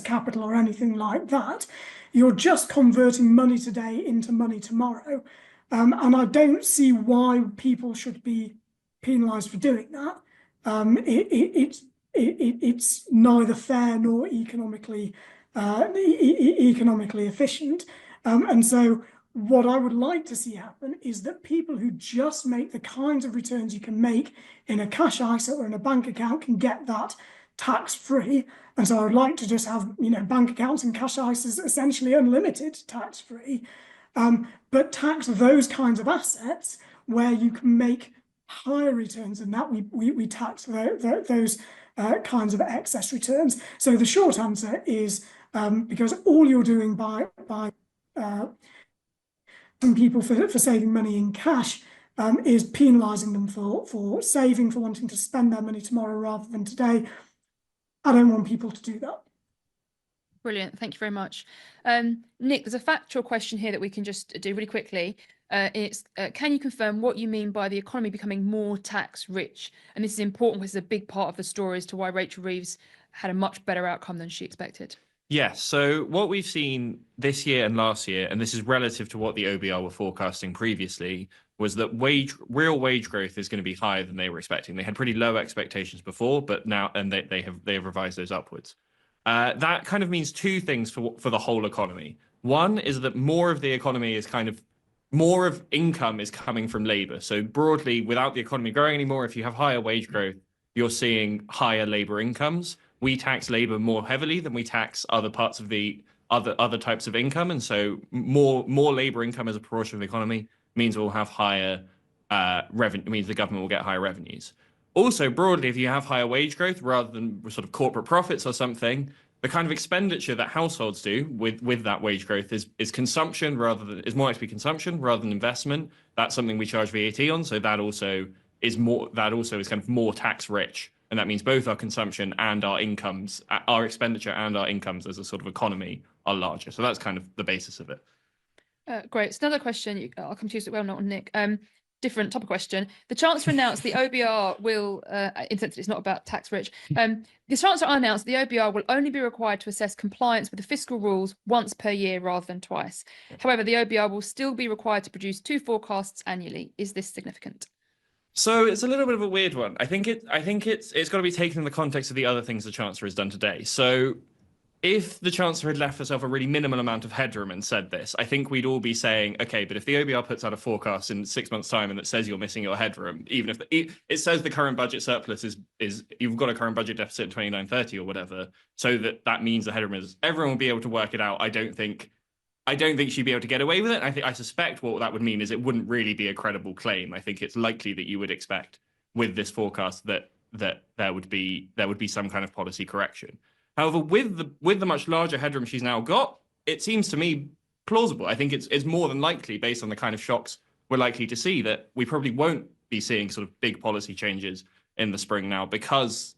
capital or anything like that. You're just converting money today into money tomorrow. And I don't see why people should be penalised for doing that. It's it's neither fair nor economically efficient. And so what I would like to see happen is that people who just make the kinds of returns you can make in a cash ISA or in a bank account can get that tax-free. And so I would like to just have, bank accounts and cash ISAs essentially unlimited tax-free, but tax those kinds of assets where you can make higher returns than that. We tax those kinds of excess returns. So the short answer is because all you're doing by some people for saving money in cash is penalising them for saving, for wanting to spend their money tomorrow rather than today. I don't want people to do that. Brilliant. Thank you very much. Nick, there's a factual question here that we can just do really quickly. It's can you confirm what you mean by the economy becoming more tax rich? And this is important because it's a big part of the story as to why Rachel Reeves had a much better outcome than she expected. Yes. So what we've seen this year and last year, and this is relative to what the OBR were forecasting previously, was that real wage growth is going to be higher than they were expecting. They had pretty low expectations before, but now, and they have revised those upwards. That kind of means two things for the whole economy. One is that more of the economy is more of income is coming from labor. So broadly, without the economy growing anymore, if you have higher wage growth, you're seeing higher labor incomes. We tax labor more heavily than we tax other parts of the other types of income. And so more labor income as a proportion of the economy means we'll have higher revenue, means the government will get higher revenues. Also, broadly, if you have higher wage growth rather than sort of corporate profits or something, the kind of expenditure that households do with that wage growth is consumption is more likely to be consumption rather than investment. That's something we charge VAT on. So that also is kind of more tax rich. And that means both our consumption and our incomes, our expenditure and our incomes as a sort of economy are larger. So that's kind of the basis of it. Great. So another question, I'll come to you as well, not on Nick. Different type of question. The Chancellor announced the OBR will, in sense it's not about tax rich. The Chancellor announced the OBR will only be required to assess compliance with the fiscal rules once per year rather than twice. However, the OBR will still be required to produce 2 forecasts annually. Is this significant? So it's a little bit of a weird one. I think it's got to be taken in the context of the other things the Chancellor has done today. So if the Chancellor had left herself a really minimal amount of headroom and said this, I think we'd all be saying, okay, but if the OBR puts out a forecast in 6 months' time and that says you're missing your headroom, even if it says the current budget surplus is you've got a current budget deficit in 2930 or whatever, so that means the headroom is, everyone will be able to work it out. I don't think she'd be able to get away with it. I suspect what that would mean is it wouldn't really be a credible claim. I think it's likely that you would expect with this forecast that there would be some kind of policy correction. However, with the much larger headroom she's now got, it seems to me plausible. I think it's more than likely, based on the kind of shocks we're likely to see, that we probably won't be seeing sort of big policy changes in the spring now, because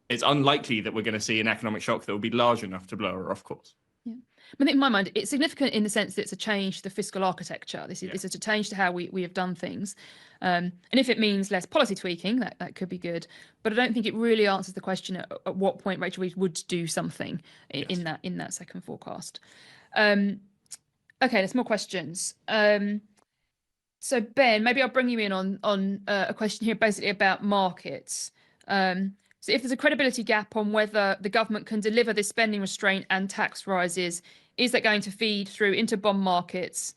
it's unlikely that we're going to see an economic shock that will be large enough to blow her off course. Yeah. I think in my mind, it's significant in the sense that it's a change to the fiscal architecture. This is a change to how we have done things. And if it means less policy tweaking, that could be good. But I don't think it really answers the question at what point Rachel Reeves would do something in that second forecast. Okay, there's more questions. So Ben, maybe I'll bring you in on a question here basically about markets. So if there's a credibility gap on whether the government can deliver this spending restraint and tax rises, is that going to feed through into bond markets?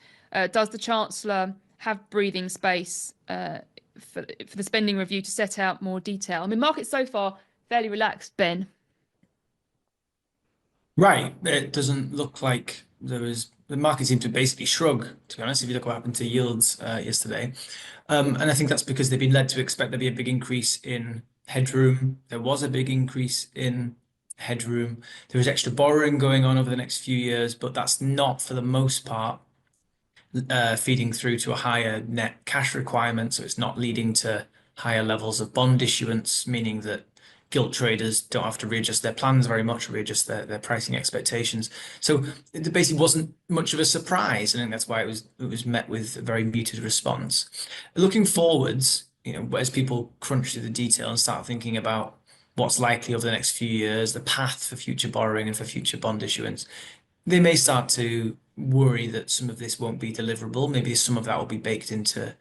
Does the Chancellor have breathing space for the spending review to set out more detail? I mean, markets so far fairly relaxed, Ben. Right. It doesn't look like the market seemed to basically shrug, to be honest, if you look what happened to yields yesterday. And I think that's because they've been led to expect there'll be a big increase in headroom. There was a big increase in headroom. There was extra borrowing going on over the next few years, but that's not, for the most part, feeding through to a higher net cash requirement. So it's not leading to higher levels of bond issuance, meaning that gilt traders don't have to readjust their plans very much, readjust their pricing expectations. So it basically wasn't much of a surprise. I think that's why it was met with a very muted response. Looking forwards, as people crunch through the detail and start thinking about what's likely over the next few years, the path for future borrowing and for future bond issuance, they may start to worry that some of this won't be deliverable. Maybe some of that will be baked into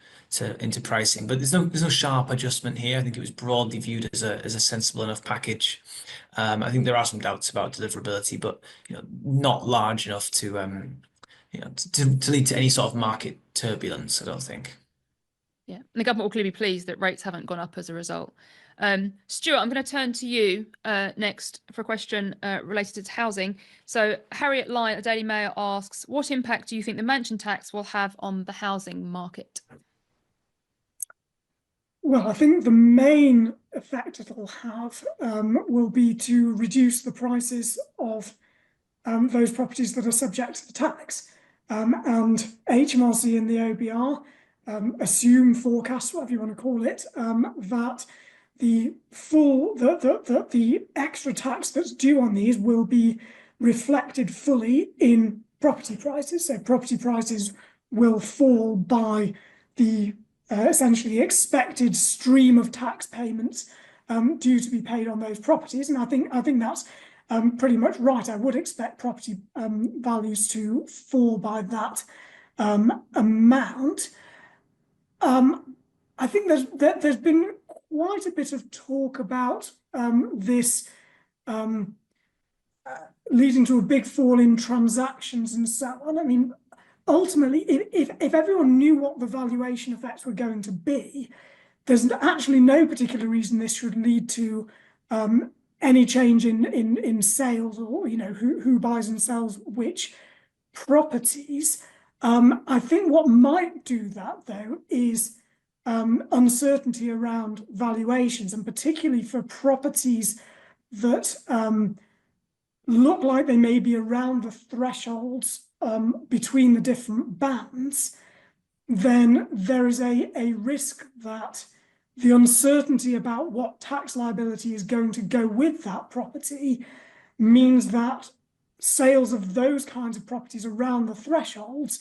pricing, but there's no sharp adjustment here. I think it was broadly viewed as a sensible enough package. I think there are some doubts about deliverability, but not large enough to to lead to any sort of market turbulence, I don't think. Yeah, and the government will clearly be pleased that rates haven't gone up as a result. Stuart, I'm going to turn to you next for a question related to housing. So Harriet Lyon at Daily Mail asks, what impact do you think the mansion tax will have on the housing market? Well, I think the main effect it'll have will be to reduce the prices of those properties that are subject to the tax. And HMRC and the OBR assume, forecast, whatever you want to call it, that the extra tax that's due on these will be reflected fully in property prices. So property prices will fall by the essentially expected stream of tax payments due to be paid on those properties, and I think that's pretty much right. I would expect property values to fall by that amount. I think there's been quite a bit of talk about this leading to a big fall in transactions and so on. I mean, ultimately, if everyone knew what the valuation effects were going to be, there's actually no particular reason this should lead to any change in sales, or who buys and sells which properties. I think what might do that, though, is uncertainty around valuations, and particularly for properties that look like they may be around the thresholds between the different bands, then there is a risk that the uncertainty about what tax liability is going to go with that property means that sales of those kinds of properties around the thresholds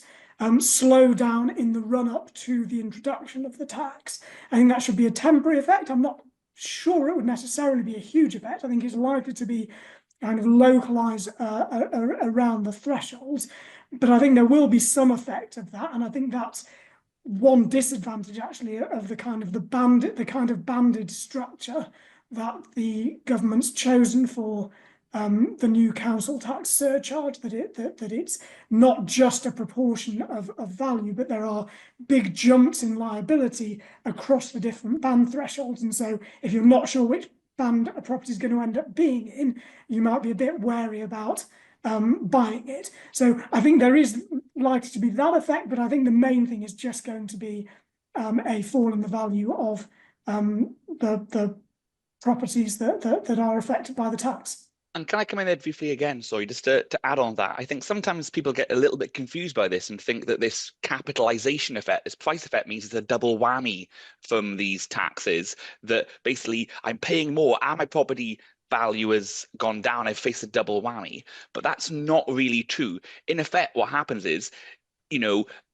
slow down in the run-up to the introduction of the tax. I think that should be a temporary effect. I'm not sure it would necessarily be a huge effect. I think it's likely to be kind of localized around the thresholds, but I think there will be some effect of that, and I think that's one disadvantage actually of the kind of banded structure that the government's chosen for the new council tax surcharge, that it's not just a proportion of value, but there are big jumps in liability across the different band thresholds, and so if you're not sure which band a property is going to end up being in, you might be a bit wary about buying it. So I think there is likely to be that effect, but I think the main thing is just going to be a fall in the value of the properties that are affected by the tax. And can I come in there briefly again? Sorry, just to add on that. I think sometimes people get a little bit confused by this and think that this capitalization effect, this price effect, means it's a double whammy from these taxes, that basically I'm paying more and my property value has gone down. I've faced a double whammy. But that's not really true. In effect, what happens is,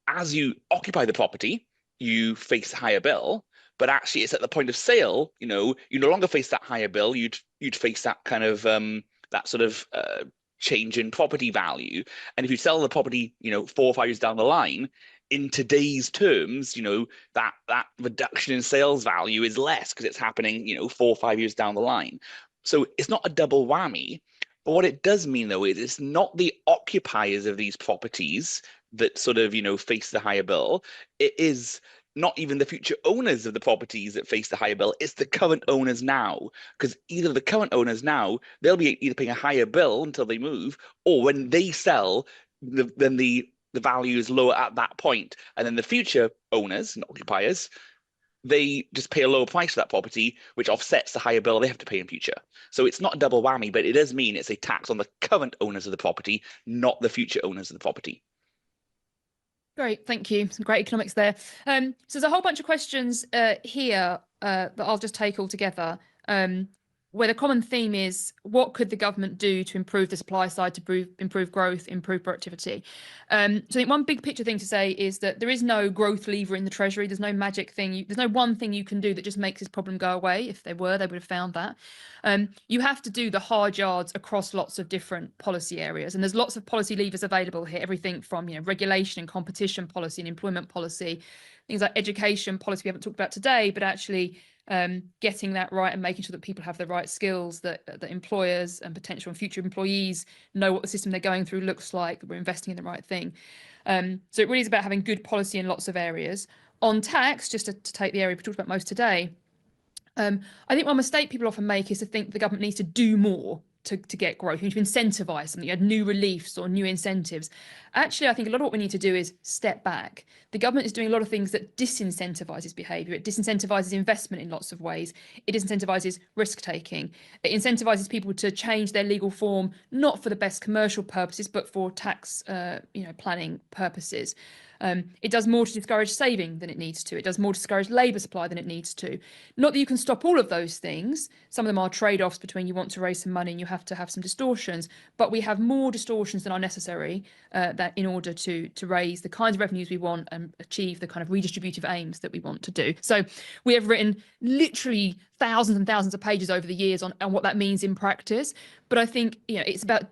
as you occupy the property, you face a higher bill. But actually, it's at the point of sale, you no longer face that higher bill. You'd face that kind of that sort of change in property value. And if you sell the property, 4 or 5 years down the line, in today's terms, that reduction in sales value is less because it's happening, 4 or 5 years down the line. So it's not a double whammy. But what it does mean, though, is it's not the occupiers of these properties that sort of, face the higher bill. It is not even the future owners of the properties that face the higher bill. It's the current owners now, because either the current owners now, they'll be either paying a higher bill until they move, or when they sell, then the value is lower at that point. And then the future owners and occupiers, they just pay a lower price for that property, which offsets the higher bill they have to pay in future. So it's not a double whammy, but it does mean it's a tax on the current owners of the property, not the future owners of the property. Great, thank you. Some great economics there. So there's a whole bunch of questions here that I'll just take all together. where the common theme is what could the government do to improve the supply side, to improve growth, improve productivity. So I think one big picture thing to say is that there is no growth lever in the Treasury. There's no magic thing. There's no one thing you can do that just makes this problem go away. If they were, they would have found that. You have to do the hard yards across lots of different policy areas. And there's lots of policy levers available here, everything from regulation and competition policy and employment policy, things like education policy we haven't talked about today, but actually getting that right and making sure that people have the right skills, that employers and potential and future employees know what the system they're going through looks like, that we're investing in the right thing. So it really is about having good policy in lots of areas. On tax, just to take the area we talked about most today, I think one mistake people often make is to think the government needs to do more to get growth. You need to incentivize something, you had new reliefs or new incentives. Actually, I think a lot of what we need to do is step back. The government is doing a lot of things that disincentivizes behavior. It disincentivizes investment in lots of ways. It disincentivizes risk taking. It incentivizes people to change their legal form, not for the best commercial purposes, but for tax planning purposes. It does more to discourage saving than it needs to. It does more to discourage labour supply than it needs to. Not that you can stop all of those things. Some of them are trade-offs between you want to raise some money and you have to have some distortions, but we have more distortions than are necessary that in order to raise the kinds of revenues we want and achieve the kind of redistributive aims that we want to do. So we have written literally thousands and thousands of pages over the years on what that means in practice. But I think it's about,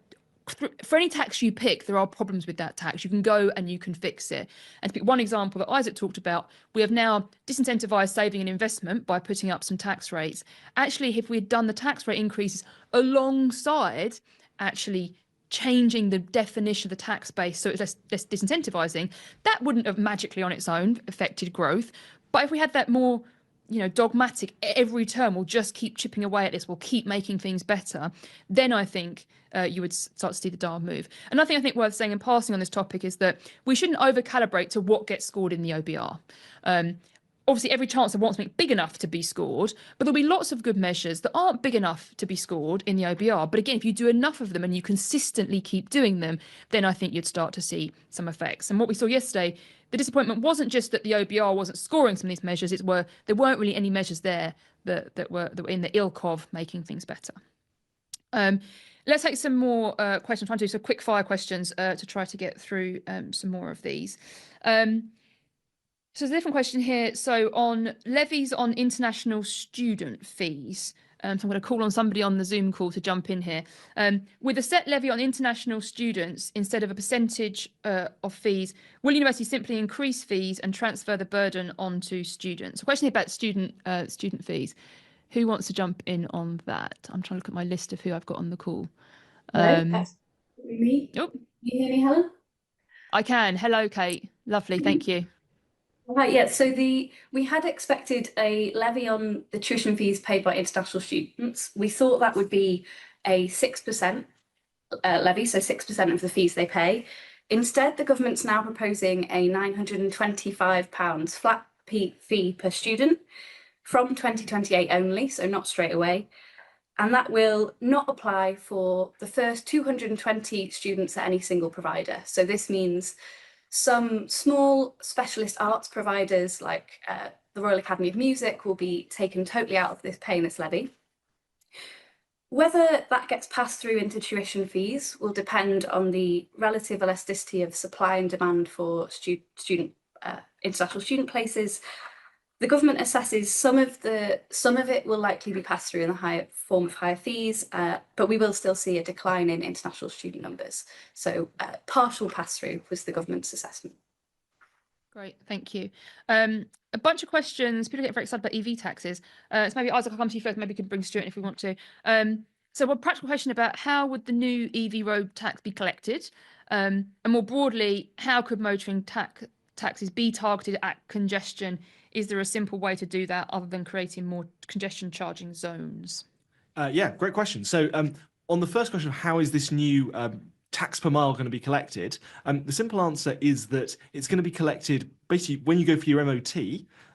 for any tax you pick, there are problems with that tax. You can go and you can fix it. And to pick one example that Isaac talked about, we have now disincentivized saving and investment by putting up some tax rates. Actually, if we had done the tax rate increases alongside actually changing the definition of the tax base so it's less disincentivizing, that wouldn't have magically on its own affected growth. But if we had that more dogmatic, every term we'll just keep chipping away at this, we'll keep making things better, then I think you would start to see the dial move. Another thing I think worth saying in passing on this topic is that we shouldn't over-calibrate to what gets scored in the OBR. Obviously, every chancellor wants something big enough to be scored, but there'll be lots of good measures that aren't big enough to be scored in the OBR. But again, if you do enough of them and you consistently keep doing them, then I think you'd start to see some effects. And what we saw yesterday, the disappointment wasn't just that the OBR wasn't scoring some of these measures, there weren't really any measures there that were in the ilk of making things better. Let's take some more questions. I'm trying to do some quick fire questions to try to get through some more of these. So there's a different question here. So on levies on international student fees, so I'm going to call on somebody on the Zoom call to jump in here. With a set levy on international students instead of a percentage of fees, will universities simply increase fees and transfer the burden onto students? A question about student fees. Who wants to jump in on that? I'm trying to look at my list of who I've got on the call. Hello, that's me. Oh, Can you hear me, Helen? I can. Hello, Kate. Lovely. Thank you. Right, yeah, so we had expected a levy on the tuition fees paid by international students. We thought that would be a 6% levy, so 6% of the fees they pay. Instead, the government's now proposing a £925 flat fee per student from 2028 only, so not straight away. And that will not apply for the first 220 students at any single provider. So this means some small specialist arts providers like the Royal Academy of Music will be taken totally out of this paying this levy. Whether that gets passed through into tuition fees will depend on the relative elasticity of supply and demand for international student places. The government assesses some of it will likely be passed through in the form of higher fees, but we will still see a decline in international student numbers. So partial pass-through was the government's assessment. Great, thank you. A bunch of questions. People get very excited about EV taxes. So maybe Isaac, I'll come to you first. Maybe we can bring Stuart in if we want to. So a practical question about how would the new EV road tax be collected? And more broadly, how could motoring taxes be targeted at congestion? Is there a simple way to do that other than creating more congestion charging zones? Yeah, great question. So on the first question of how is this new tax per mile going to be collected, the simple answer is that it's going to be collected basically when you go for your MOT.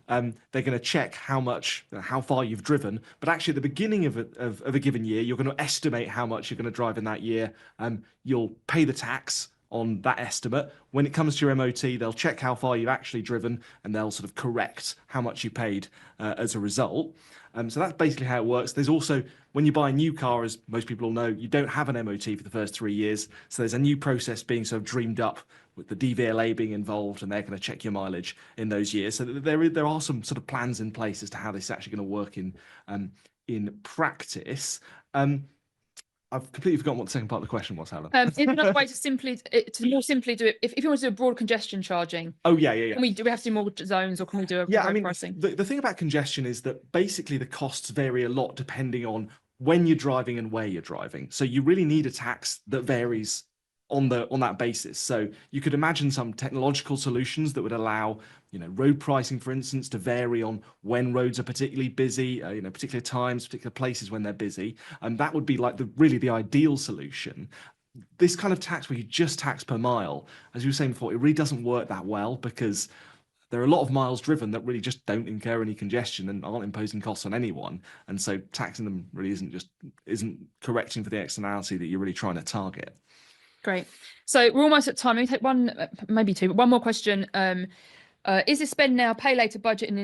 They're going to check how far you've driven, but actually at the beginning of a given year, you're going to estimate how much you're going to drive in that year. You'll pay the tax on that estimate. When it comes to your MOT, they'll check how far you've actually driven, and they'll sort of correct how much you paid as a result. So that's basically how it works. There's also, when you buy a new car, as most people will know, you don't have an MOT for the first 3 years. So there's a new process being sort of dreamed up with the DVLA being involved, and they're going to check your mileage in those years. So there are some sort of plans in place as to how this is actually going to work in practice. I've completely forgotten what the second part of the question was, Helen. Is there another way to more simply do it? If you want to do a broad congestion charging, Oh yeah. do we have to do more zones, or can we do a road pricing? The thing about congestion is that basically the costs vary a lot depending on when you're driving and where you're driving. So you really need a tax that varies on that basis. So you could imagine some technological solutions that would allow, road pricing, for instance, to vary on when roads are particularly busy, particular times, particular places when they're busy. And that would be like the ideal solution. This kind of tax where you just tax per mile, as you were saying before, it really doesn't work that well, because there are a lot of miles driven that really just don't incur any congestion and aren't imposing costs on anyone. And so taxing them really isn't correcting for the externality that you're really trying to target. Great. So we're almost at time. Let me take one, maybe two, but one more question. Is this spend now, pay later budget an